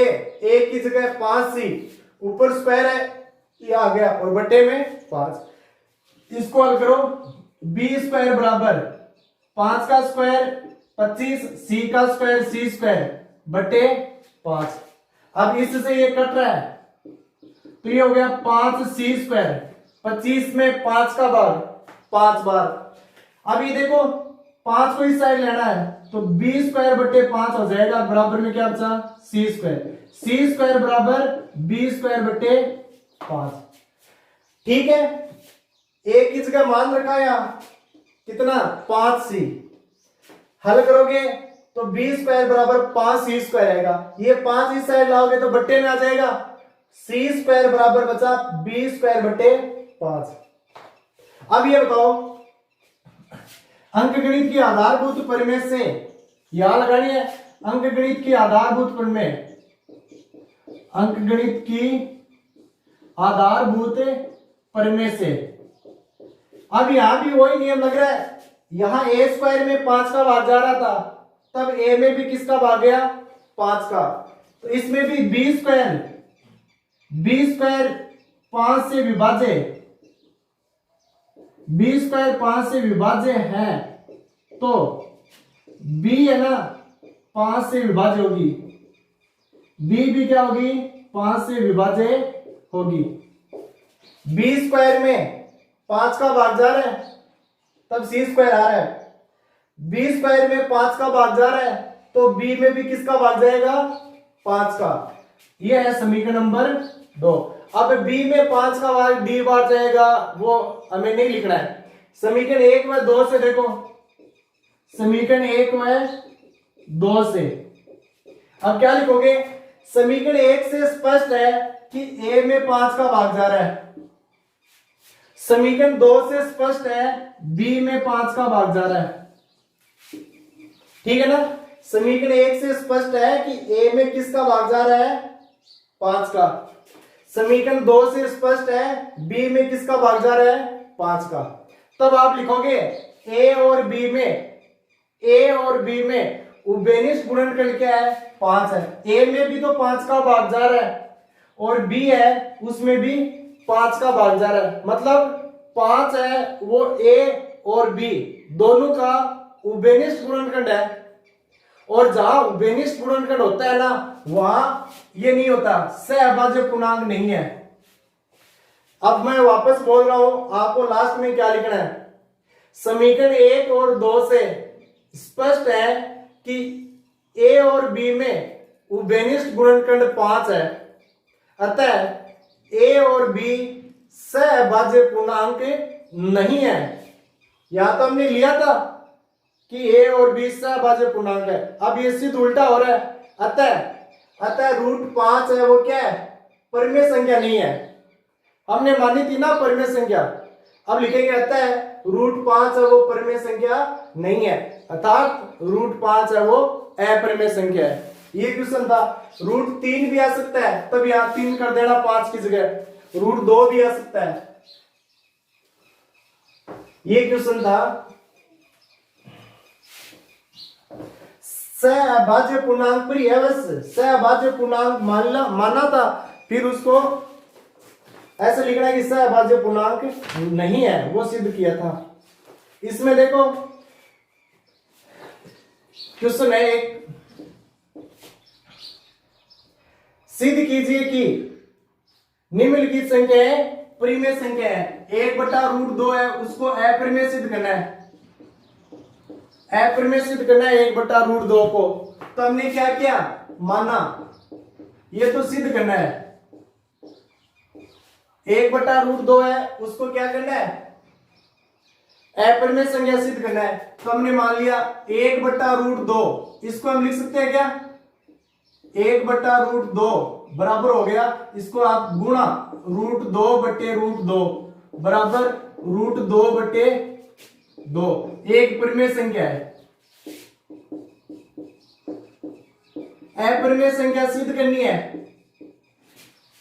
की जगह 5c, ऊपर स्क्वायर है ये आ गया, और बटे में 5। इसको हल करो, b स्क्वायर बराबर 5 का स्क्वायर 25, c का स्क्वायर c स्क्वायर बटे 5। अब इससे ये कट रहा है तो ये हो गया 5c स्क्वायर, 25 में 5 का भाग 5 बार। अब ये देखो 5 को इस साइड लेना है, तो b स्क्वायर बटे 5 हो जाएगा, बराबर में क्या बचा, c स्क्वायर बराबर b स्क्वायर बटे 5। ठीक है, a की जगह मान रखा है यहां कितना, 5c, हल करोगे तो b स्क्वायर बराबर 5c स्क्वायर आएगा, ये 5 इस साइड लाओगे तो बट्टे में आ जाएगा, c स्क्वायर बराबर बचा b स्क्वायर बटे 5। अब ये बताओ, अंक गणित की आधारभूत प्रमेय से यहां लगानी है, अंक गणित की आधारभूत प्रमेय, अंक गणित की आधारभूत प्रमेय से। अब यहां भी वही नियम लग रहा है, यहां a स्क्वायर में 5 का भाग जा रहा था, तब a में भी किसका भाग गया, 5 का, तो इसमें भी b स्क्वायर 5 से विभाज्य, b स्क्वायर 5 से विभाज्य है, तो b है ना 5 से विभाज्य होगी, b भी क्या होगी, 5 से विभाज्य होगी। b स्क्वायर में 5 का भाग जा रहा है, तब c स्क्वायर आ रहा है, b स्क्वायर में 5 का भाग जा रहा है, तो b में भी किसका भाग जाएगा, 5 का। यह है समीकरण नंबर 2। अब बी में 5 का भाग डी बार जाएगा, वो हमें नहीं लिखना है। समीकरण 1 व 2 से देखो, समीकरण 1 व 2 से अब क्या लिखोगे? समीकरण 1 से स्पष्ट है कि ए में 5 का भाग जा रहा है। समीकरण 2 से स्पष्ट है बी में 5 का भाग जा रहा है। ठीक है ना? समीकरण 1 से स्पष्ट है कि ए में किसका भाग जा रहा है? 5 का। समीकरण 2 से स्पष्ट है बी में किसका भाग जा रहा है? 5 का। तब आप लिखोगे ए और बी में उभयनिष्ठ गुणनखंड क्या है? 5 है। ए में भी तो 5 का भाग जा रहा है और बी है उसमें भी 5 का भाग जा रहा है, मतलब 5 है वो ए और बी दोनों का उभयनिष्ठ गुणनखंड है। और जहां उभयनिष्ठ गुणनखंड होता है ना, वहां ये नहीं होता, सहअभाज्य पूर्णांक नहीं है। अब मैं वापस बोल रहा हूं, आपको लास्ट में क्या लिखना है? समीकरण 1 और 2 से स्पष्ट है कि ए और बी में उभयनिष्ठ गुणनखंड 5 है, अतः ए और बी सहअभाज्य पूर्णांक नहीं है। यहां तो हमने लिया था कि ए और बी सहअभाज्य पूर्णांक है, अब ये सिद्ध उल्टा हो रहा है। अतः रूट 5 है वो क्या है? परिमेय संख्या नहीं है। हमने मानी थी ना परिमेय संख्या, अब लिखेंगे अतः रूट 5 है वो परिमेय संख्या नहीं है, अर्थात रूट 5 है वो अपरिमेय संख्या है। ये क्वेश्चन था। रूट 3 भी आ सकता है, तब यहां 3 कर देना 5 की जगह। रूट 2 भी आ सकता है। ये क्वेश्चन था। सहअभाज्य पूर्णांक पर अवश्य सहअभाज्य पूर्णांक माना था, फिर उसको ऐसे लिखना है कि सहअभाज्य पूर्णांक नहीं है, वो सिद्ध किया था। इसमें देखो क्वेश्चन है एक, सिद्ध कीजिए कि निम्नलिखित संख्याएं परिमेय संख्या है। 1/√2 है, उसको अपरिमेय सिद्ध करना है। अपरिमेय सिद्ध करना है 1/√2 को। तो हमने क्या किया? माना। ये तो सिद्ध करना है। 1/√2 है, उसको क्या करना है? अपरिमेय संख्या सिद्ध करना है। तो हमने मान लिया 1/√2, इसको हम लिख सकते हैं क्या? 1/√2 बराबर हो गया, इसको आप गुणा √2/√2 बराबर √2/2। एक परिमेय संख्या है। अपरिमेय संख्या सिद्ध करनी है,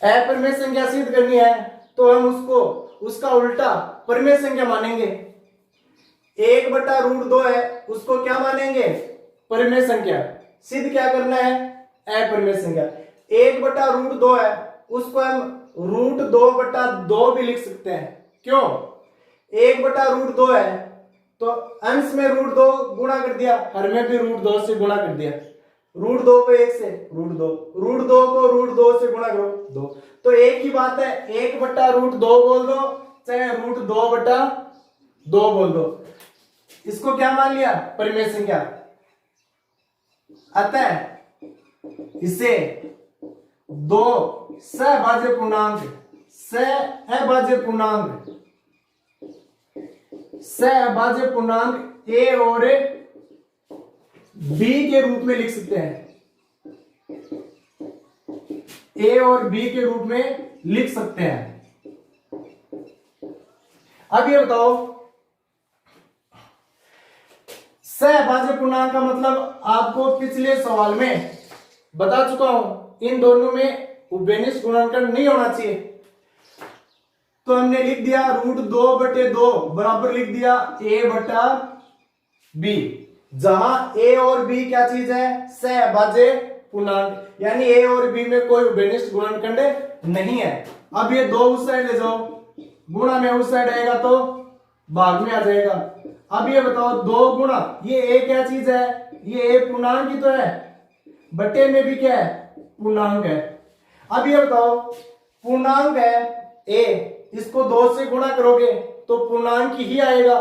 अपरिमेय संख्या सिद्ध करनी है तो हम उसको उसका उल्टा परिमेय संख्या मानेंगे। 1/√2 है, उसको क्या मानेंगे? परिमेय संख्या। सिद्ध क्या करना है? अपरिमेय संख्या। 1/√2 है, उसको हम √2/2 भी लिख सकते हैं। क्यों? 1/√2 है तो अंश में √2 गुणा कर दिया, हर में भी √2 से गुणा कर दिया। √2 को 1 से √2, √2 को √2 से गुणा करो 2। तो एक ही बात है, 1/√2 बोल दो चाहे √2/2 बोल दो। इसको क्या मान लिया? परिमेय संख्या। अतः इसे दो सहअभाज्य पूर्णांक ए और बी के रूप में लिख सकते हैं। ए और बी के रूप में लिख सकते हैं। अब ये बताओ, सहअभाज्य पूर्णांक का मतलब आपको पिछले सवाल में बता चुका हूं, इन दोनों में उभयनिष्ठ गुणनखंड नहीं होना चाहिए। तो हमने लिख दिया √2/2 बराबर लिख दिया a/b, जहां a और b क्या चीज है? सहअभाज्य पूर्णांक, यानी a और b में कोई उभयनिष्ठ गुणनखंड नहीं है। अब ये 2 उस साइड ले जाओ, गुणा में उस साइड आएगा तो भाग में आ जाएगा। अब ये बताओ 2 गुणा ये a क्या चीज है? ये a पूर्णांक ही तो है, बटे में भी क्या है? पूर्णांक है। अब ये बताओ पूर्णांक है a, इसको 2 से गुणा करोगे तो पूर्णांक ही आएगा।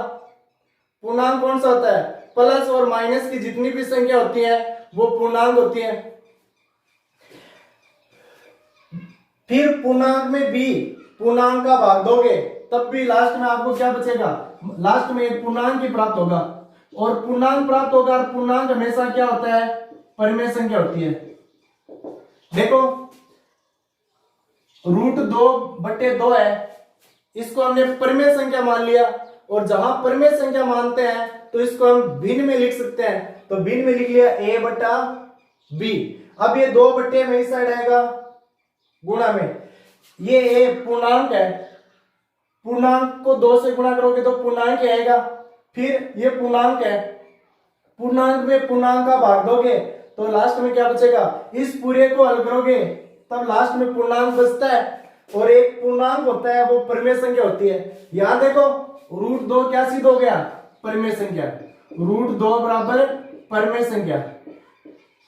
पूर्णांक कौन सा होता है? प्लस और माइनस की जितनी भी संख्या होती है वो पूर्णांक होती है। फिर पूर्णांक में भी पूर्णांक का भाग दोगे तब भी लास्ट में आपको क्या बचेगा, लास्ट में एक पूर्णांक ही प्राप्त होगा। और पूर्णांक प्राप्त होगा और पूर्णांक हमेशा क्या होता है, परिमेय संख्या होती है। देखो √2/2 है, इसको हमने परिमेय संख्या मान लिया, और जहां परिमेय संख्या मानते हैं तो इसको हम भिन्न में लिख सकते हैं, तो भिन्न में लिख लिया a/b। अब ये 2 में इस साइड आएगा गुणा में, ये a पूर्णांक है, पूर्णांक को 2 से गुणा करोगे तो पूर्णांक ही आएगा। फिर ये पूर्णांक है, पूर्णांक में पूर्णांक का भाग दोगे तो लास्ट में क्या बचेगा, इस पूरे को हल करोगे तब लास्ट में पूर्णांक बचता है, और एक पूर्णांक होता है वो परिमेय संख्या होती है। यहां देखो √2 क्या सिद्ध हो गया, परिमेय संख्या। √2 बराबर परिमेय संख्या,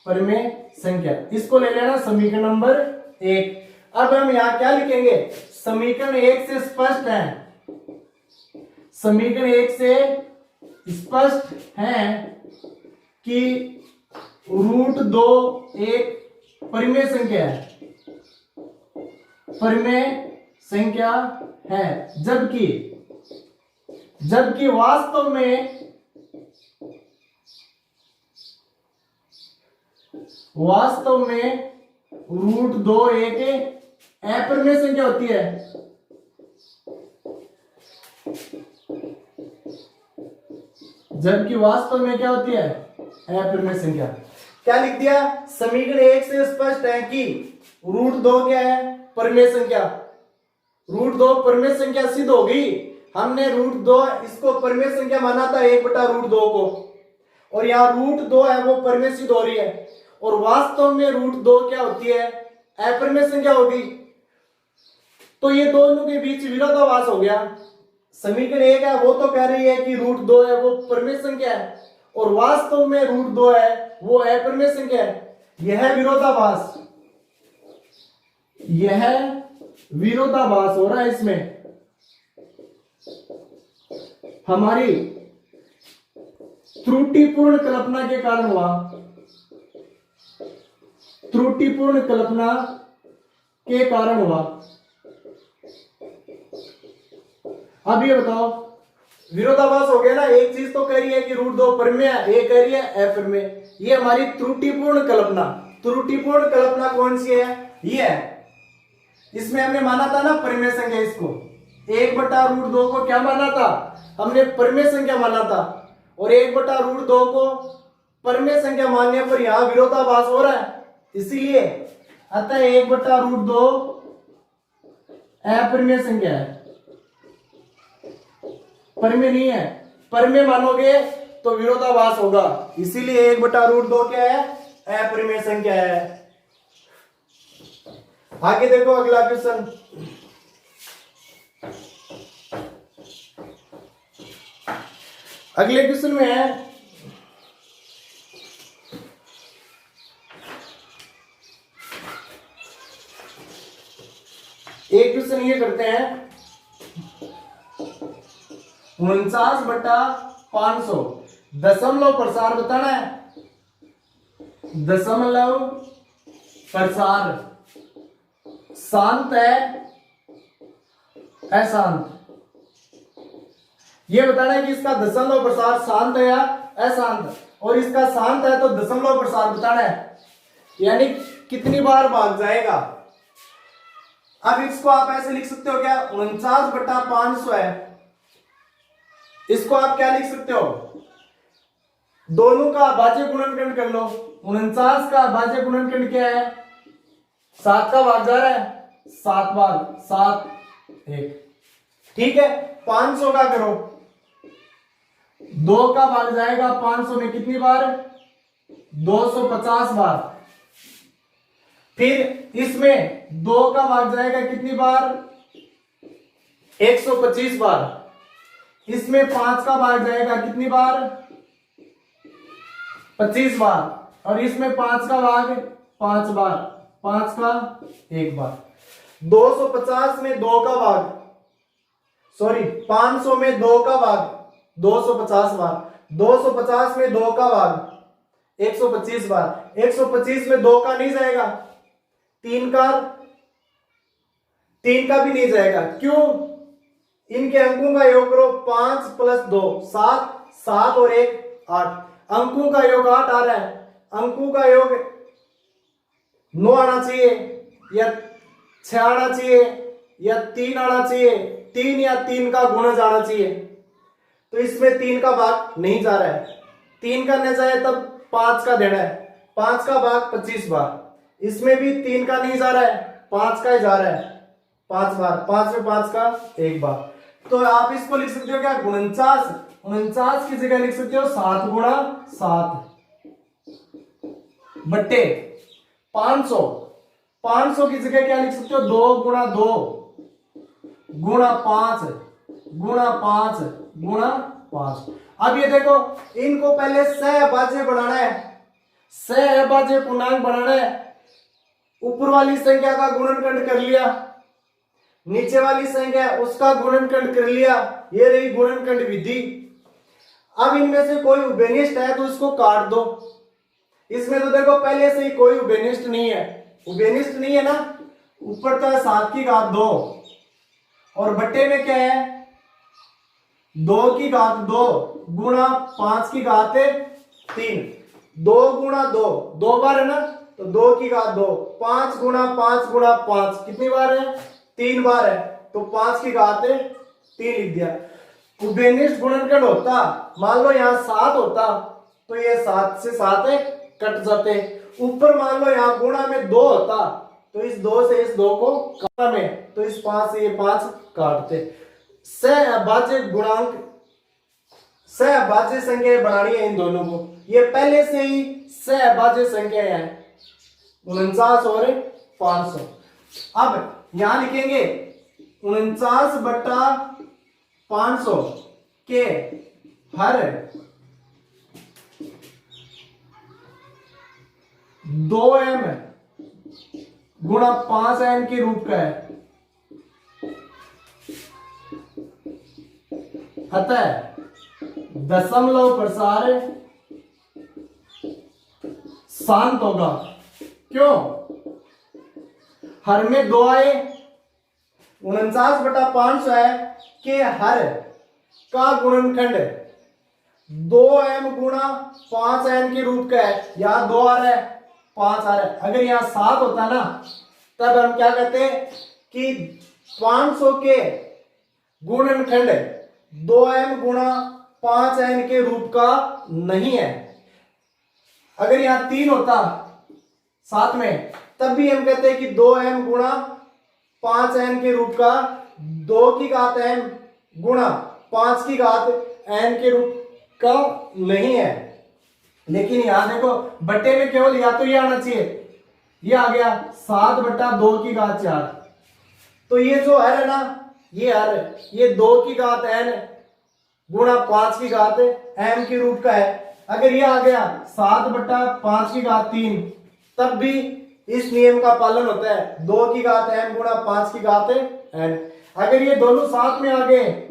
परिमेय संख्या। इसको ले लेना समीकरण नंबर 1। अब हम यहां क्या लिखेंगे, समीकरण 1 से स्पष्ट है, समीकरण 1 से स्पष्ट है कि √2 एक परिमेय संख्या है, परिमेय संख्या है, जबकि वास्तव में √2 एक अपरिमेय संख्या होती है। जबकि वास्तव में क्या होती है, अपरिमेय संख्या। क्या लिख दिया, समीकरण 1 से स्पष्ट है कि √2 क्या है, परिमेय संख्या। √2 परिमेय संख्या सिद्ध होगी। हमने √2 इसको परिमेय संख्या माना था 1/√2 को, और यहाँ √2 है वो परिमेय सिद्ध हो रही है, और वास्तव में √2 क्या होती है, अपरिमेय संख्या होगी। तो ये दोनों के बीच विरोधाभास हो गया। समीकरण 1 है वो तो कह रही है कि √2 है वो परिमेय संख्या है, और वास्तव में √2 है वो अपरिमेय संख्या है। यह विरोधाभास हो रहा है। इसमें हमारी त्रुटिपूर्ण कल्पना के कारण हुआ, त्रुटिपूर्ण कल्पना के कारण हुआ। अब ये बताओ, विरोधाभास हो गया ना, एक चीज तो कह रही है कि √2 परिमेय है, एक कह रही है अपरिमेय। ये हमारी त्रुटिपूर्ण कल्पना, त्रुटिपूर्ण कल्पना कौन सी है, ये है। इसमें हमने माना था ना परिमेय संख्या, इसको 1/√2 को क्या माना था, हमने परिमेय संख्या माना था, और 1/√2 को परिमेय संख्या मानने पर यहां विरोधाभास हो रहा है, इसीलिए अतः 1/√2 अपरिमेय संख्या है, परिमेय नहीं है। परिमेय मानोगे तो विरोधाभास होगा, इसीलिए 1/√2 क्या है, अपरिमेय संख्या है। आगे देखो अगला क्वेश्चन, अगले क्वेश्चन में है एक क्वेश्चन ये करते हैं 49/500 दशमलव प्रसार बताना है। दशमलव प्रसार शांत है अशांत, ये बताना है कि इसका दशमलव प्रसार शांत है या अशांत, और इसका शांत है तो दशमलव प्रसार बताना है, यानी कितनी बार भाग जाएगा। अब इसको आप ऐसे लिख सकते हो क्या, 49/500 है, इसको आप क्या लिख सकते हो, दोनों का भाज्य गुणनखंड कर लो। 49 का भाज्य गुणनखंड क्या है, 7 का भाग जा रहा है, 7 बार 7 1, ठीक है। 500 का करो, 2 का भाग जाएगा 500 में कितनी बार, 250 बार। फिर इसमें 2 का भाग जाएगा कितनी बार, 125 बार। इसमें 5 का भाग जाएगा कितनी बार, 25 बार, और इसमें 5 का भाग 5 बार, 5 का 1 बार। 250 में 2 का भाग, सॉरी 500 में 2 का भाग 250 बार, 250 में 2 का भाग 125 बार, 125 में 2 का नहीं जाएगा, 3 का 3 का भी नहीं जाएगा, क्यों? इनके अंकों का योग करो, 5 + 2 7, 7 और 1 8, अंकों का योग 8 आ रहा है, अंकों का योग 9 आना चाहिए या 6 आना चाहिए या 3 आना चाहिए, 3 या 3 का गुणज आना चाहिए। तो इसमें 3 का भाग नहीं जा रहा है, 3 करने जाए तब 5 का देना है, 5 का भाग 25 बार, इसमें भी 3 का नहीं जा रहा है, 5 का ही जा रहा है 5 बार, 5 में 5 का 1 बार। तो आप इसको लिख सकते हो क्या, 49, 49 की जगह लिख सकते हो 7 × 7 बट्टे 500, 500 की जगह क्या लिख सकते हो, 2 × 2 गुणा 5 गुणा 5 गुणा 5। अब ये देखो, इनको पहले सहभाज्य बनाना है, सहभाज्य पूर्णांक बनाना है। ऊपर वाली संख्या का गुणनखंड कर लिया, नीचे वाली संख्या उसका गुणनखंड कर लिया, ये रही गुणनखंड विधि। अब इनमें से कोई उभयनिष्ठ है तो इसको काट दो। इसमें तो देखो पहले से ही कोई उभयनिष्ठ नहीं है, उभयनिष्ठ नहीं है ना, ऊपर तो है 7 की घात 2 और बट्टे में क्या है 2 की घात 2 गुणा 5 की घात 3, 2 × 2 2 बार है ना, तो 2 की घात 2, 5 × 5 × 5 कितनी बार है, 3 बार है, तो 5 की घात 3 लिख दिया। उभयनिष्ठ गुणनखंड होता, मान लो यहाँ 7 होता तो ये 7 से 7 कट जाते, ऊपर मान लो यहाँ गुणा में 2 होता तो इस 2 से इस 2 को काटा में, तो इस 5 से ये 5 काटते। सहभाज्य गुणांक, सहभाज्य संख्या बनानी है इन दोनों को, ये पहले से ही सहभाज्य संख्या है 49 और 500। अब यहां लिखेंगे 49/500 के हर 2m गुणा 5n के रूप का है, अतः दशमलव प्रसार शांत होगा। क्यों? हर में 2 आए, 49/500 है कि हर का गुणनखंड 2m गुणा 5n के रूप का है, यहां 2 आ रहा है 5 आ रहा है। अगर यहां 7 होता ना तब हम क्या कहते हैं कि 500 के गुणनखंड 2m गुणा 5n के रूप का नहीं है। अगर यहां 3 होता साथ में तब भी हम कहते हैं कि 2m गुणा 5n के रूप का, 2 की घात m गुणा 5 की घात n के रूप का नहीं है। लेकिन यहां देखो बट्टे में केवल या तो ये आना चाहिए, ये आ गया 7/2 की घात 4, तो ये जो है ना ये हर, ये 2 की घात n गुणा 5 की घात m के रूप का है। अगर ये आ गया 7/5 की घात 3 तब भी इस नियम का पालन होता है, 2 की घात m गुणा 5 की घात n। अगर ये दोनों साथ में आ गए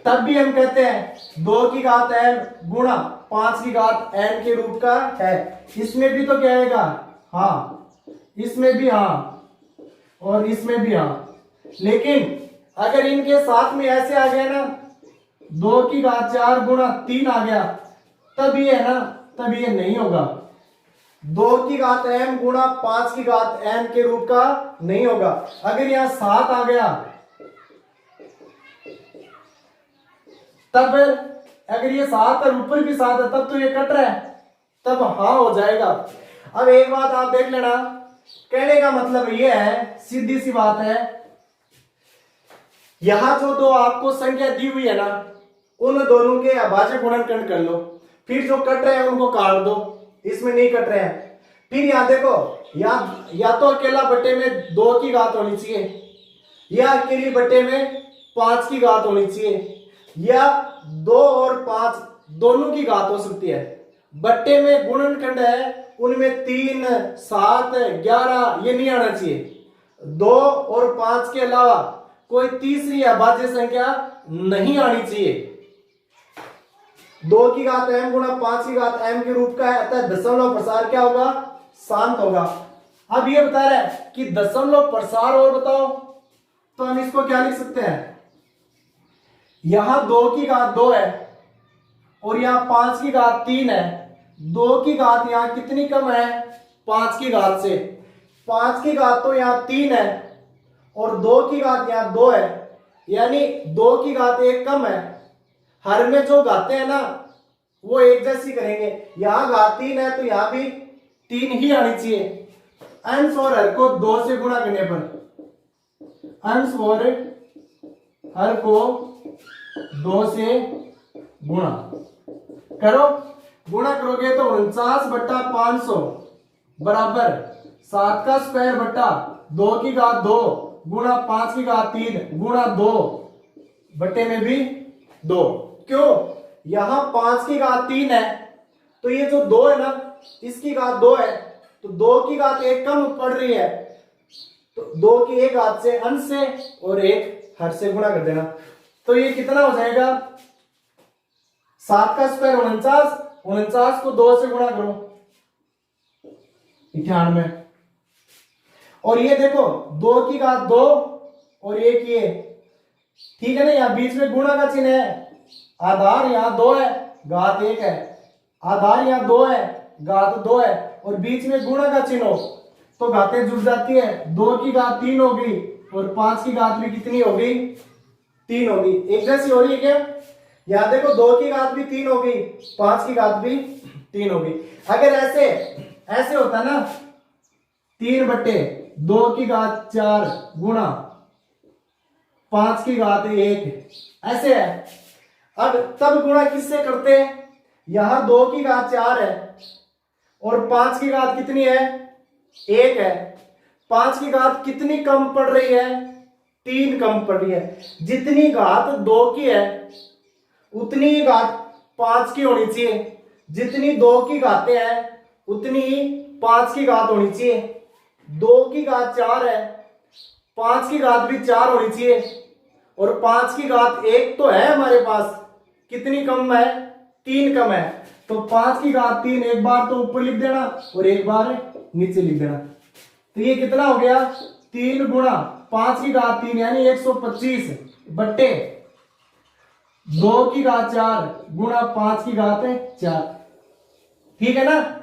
तब भी हम कहते हैं 2 की घात m गुणा 5 की घात n के रूप का है। इसमें भी तो क्या आएगा, हाँ, इसमें भी हाँ और इसमें भी हाँ। लेकिन अगर इनके साथ में ऐसे आ गया ना 2 की घात 4 गुणा 3 आ गया तब ये है ना, तब ये नहीं होगा। 2 की घात m गुणा 5 की घात n के रूप का नहीं होगा। अगर यहां 7 आ गया तब, अगर ये 7 और ऊपर भी 7 है तब तो ये कट रहा है, तब हाँ हो जाएगा। अब एक बात आप देख लेना, कहने का मतलब ये है, सीधी सी बात है, यहां जो दो आपको संख्या दी हुई है ना उन दोनों के अभाज्य गुणनखंड कर लो, फिर जो कट रहे हैं उनको काट दो, इसमें नहीं कट रहे हैं। फिर यहां देखो या तो अकेला बट्टे में 2 की घात होनी चाहिए, या अकेली बट्टे में 5 की घात होनी चाहिए, या 2 और 5 दोनों की घात हो सकती है। बट्टे में गुणनखंड है उनमें 3 7 11 ये नहीं आना चाहिए। 2 और 5 के अलावा कोई तीसरी अभाज्य संख्या नहीं आनी चाहिए। 2 की घात m गुणा 5 की घात m के रूप का है, अतः दशमलव प्रसार क्या होगा, शांत होगा। अब ये बता रहा है कि दशमलव प्रसार, और बताओ, तो हम इसको क्या लिख सकते हैं, यहां 2 की घात 2 है और यहां 5 की घात 3 है। 2 की घात यहां कितनी कम है, 5 की घात से। 5 की घात तो यहां 3 है और 2 की घात यहां 2 है, यानी 2 की घात 1 कम है। हर में जो घातें हैं ना वो एक जैसी करेंगे। यहां घात 3 है तो यहां भी 3 ही आनी चाहिए। अंश और हर को 2 से गुणा करने पर, अंश और हर को 2 से गुणा करो। गुणा करोगे तो 49/500 बराबर 7 का स्क्वायर बट्टा 2 की घात 2 गुणा 5 की घात 3 गुणा 2 बट्टे में भी 2। क्यों, यहां 5 की घात 3 है तो ये जो 2 है ना इसकी घात 2 है, तो 2 की घात 1 कम पड़ रही है, तो 2 की 1 घात से अंश से और 1 हर से गुणा कर देना। तो ये कितना हो जाएगा, 7 का स्क्वायर 49, 49 को 2 से गुणा करो 98। और ये देखो 2 की घात 2 और 1 ये, ठीक है ना, यहां बीच में गुणा का चिन्ह है। आधार यहां 2 है, घात 1 है, आधार यहां 2 है, घात 2 है, और बीच में गुणा का चिन्ह हो तो घातें जुड़ जाती है। 2 की घात 3 होगी और 5 की घात भी कितनी होगी, 3 होगी। एक जैसी हो रही है क्या, यहां देखो 2 की घात भी 3 होगी, 5 की घात भी 3 होगी। अगर ऐसे ऐसे होता ना 3/2 की घात 4 गुणा 5 की घात 1 ऐसे है। अब तब गुणा किससे करते हैं, यहां 2 की घात 4 है और 5 की घात कितनी है, 1 है। 5 की घात कितनी कम पड़ रही है, 3 कम पड़ रही है। जितनी घात 2 की है उतनी ही घात 5 की होनी चाहिए, जितनी 2 की घातें हैं उतनी ही 5 की घात होनी चाहिए। 2 की घात 4 है, 5 की घात भी 4 होनी चाहिए, और 5 की घात 1 तो है हमारे पास, कितनी कम है, 3 कम है। तो 5 की घात 3 एक बार तो ऊपर लिख देना और एक बार नीचे लिख देना। तो ये कितना हो गया, 3 गुणा 5 की घात 3 यानी 125 बट्टे 2 की घात 4 गुणा 5 की घात 4। ठीक है ना,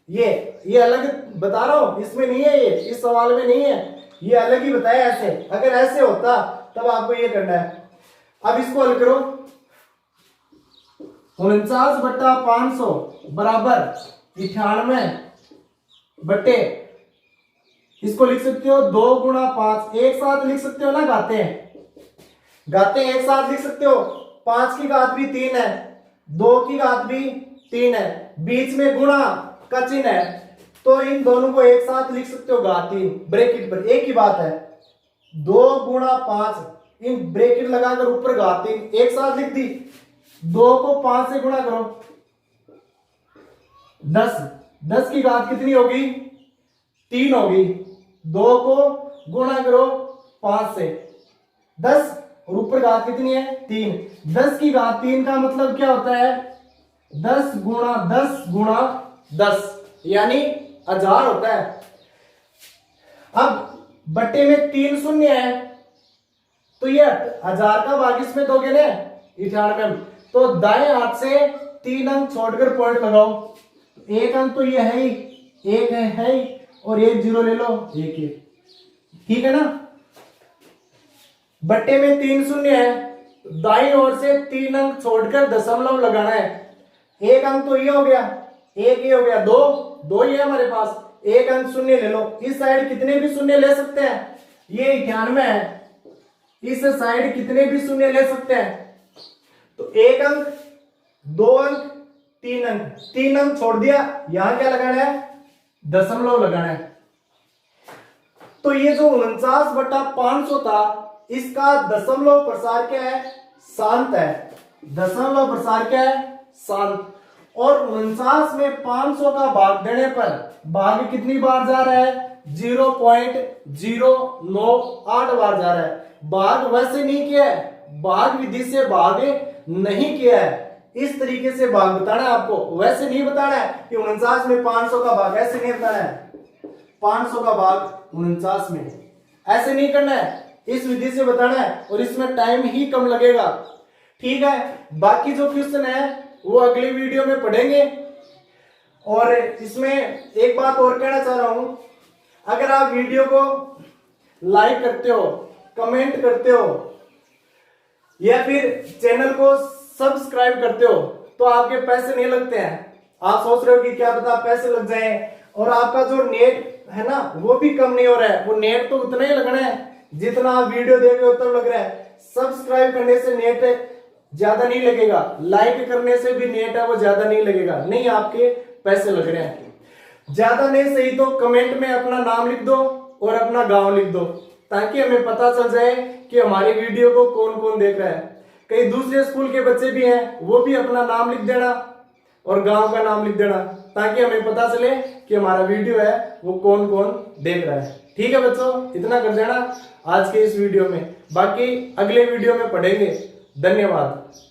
ये अलग बता रहा हूं, इसमें नहीं है, ये इस सवाल में नहीं है, ये अलग ही बताया ऐसे। अगर ऐसे होता तब आपको ये करना है। अब इसको हल करो, 49/500 बराबर 98 बट्टे, इसको लिख सकते हो 2 गुणा 5, एक साथ लिख सकते हो ना, गाते एक साथ लिख सकते हो। 5 की घात भी 3 है, 2 की घात भी 3 है, बीच में गुणा का चिन्ह है, तो इन दोनों को एक साथ लिख सकते हो घात 3 ब्रैकेट पर। एक ही बात है, 2 गुणा 5 इन ब्रैकेट लगाकर ऊपर घात 3 एक साथ लिख दी। 2 को 5 से गुणा करो 10, 10 की घात कितनी होगी, 3 होगी। 2 को गुणा करो 5 से 10 और ऊपर घात कितनी है, 3। 10 की घात 3 का मतलब क्या होता है, 10 गुणा 10 गुणा 10 यानी 1000 होता है। अब बट्टे में 3 शून्य है तो ये 1000 का भाग इसमें दोगे ना 98 में, तो दाएं हाथ से 3 अंक छोड़कर पॉइंट लगाओ। एक अंक तो ये है ही, एक है ही, और एक 0 ले लो, एक ही, ठीक है ना। बट्टे में 3 शून्य है, दाईं ओर से 3 अंक छोड़कर दशमलव लगाना है। एक अंक तो ये हो गया, एक ये हो गया, 2 ही है हमारे पास, एक अंक शून्य ले लो। इस साइड कितने भी शून्य ले सकते हैं, ये 98 है, इस साइड कितने भी शून्य ले सकते हैं। तो एक अंक, 2 अंक, 3 अंक, 3 अंक छोड़ दिया, यहां क्या लगाना है, दशमलव लगाना है। तो ये जो 49/500 था इसका दशमलव प्रसार क्या है, शांत है। दशमलव प्रसार क्या है, शांत। और 49 में 500 का भाग देने पर भाग कितनी बार जा रहा है, 0.098 बार जा रहा है। भाग वैसे नहीं किया है, भाग विधि से भाग नहीं किया है, इस तरीके से भाग बताना है आपको, वैसे नहीं बताना है कि 49 में 500 का भाग, ऐसे नहीं बताना है। 500 का भाग 49 में। ऐसे नहीं करना है, इस विधि से बताना है और इसमें टाइम ही कम लगेगा। ठीक है, बाकी जो क्वेश्चन है वो अगली वीडियो में पढ़ेंगे। और इसमें एक बात और कहना चाह रहा हूं, अगर आप वीडियो को लाइक करते हो, कमेंट करते हो या फिर चैनल को सब्सक्राइब करते हो तो आपके पैसे नहीं लगते हैं। आप सोच रहे हो कि क्या पता पैसे लग जाएं, और आपका जो नेट है ना वो भी कम नहीं हो रहा है। वो नेट तो उतना ही लगना है जितना आप वीडियो देख रहे हो तब लग रहा है। सब्सक्राइब करने से नेट ज्यादा नहीं लगेगा, लाइक करने से भी नेट है वो ज्यादा नहीं लगेगा, नहीं आपके पैसे लग रहे हैं। ज्यादा नहीं सही तो कमेंट में अपना नाम लिख दो और अपना गांव लिख दो, ताकि हमें पता चल जाए कि हमारी वीडियो को कौन कौन देख रहा है। कई दूसरे स्कूल के बच्चे भी हैं, वो भी अपना नाम लिख देना और गांव का नाम लिख देना, ताकि हमें पता चले कि हमारा वीडियो है वो कौन कौन देख रहा है। ठीक है बच्चों, इतना कर देना आज के इस वीडियो में, बाकी अगले वीडियो में पढ़ेंगे। धन्यवाद।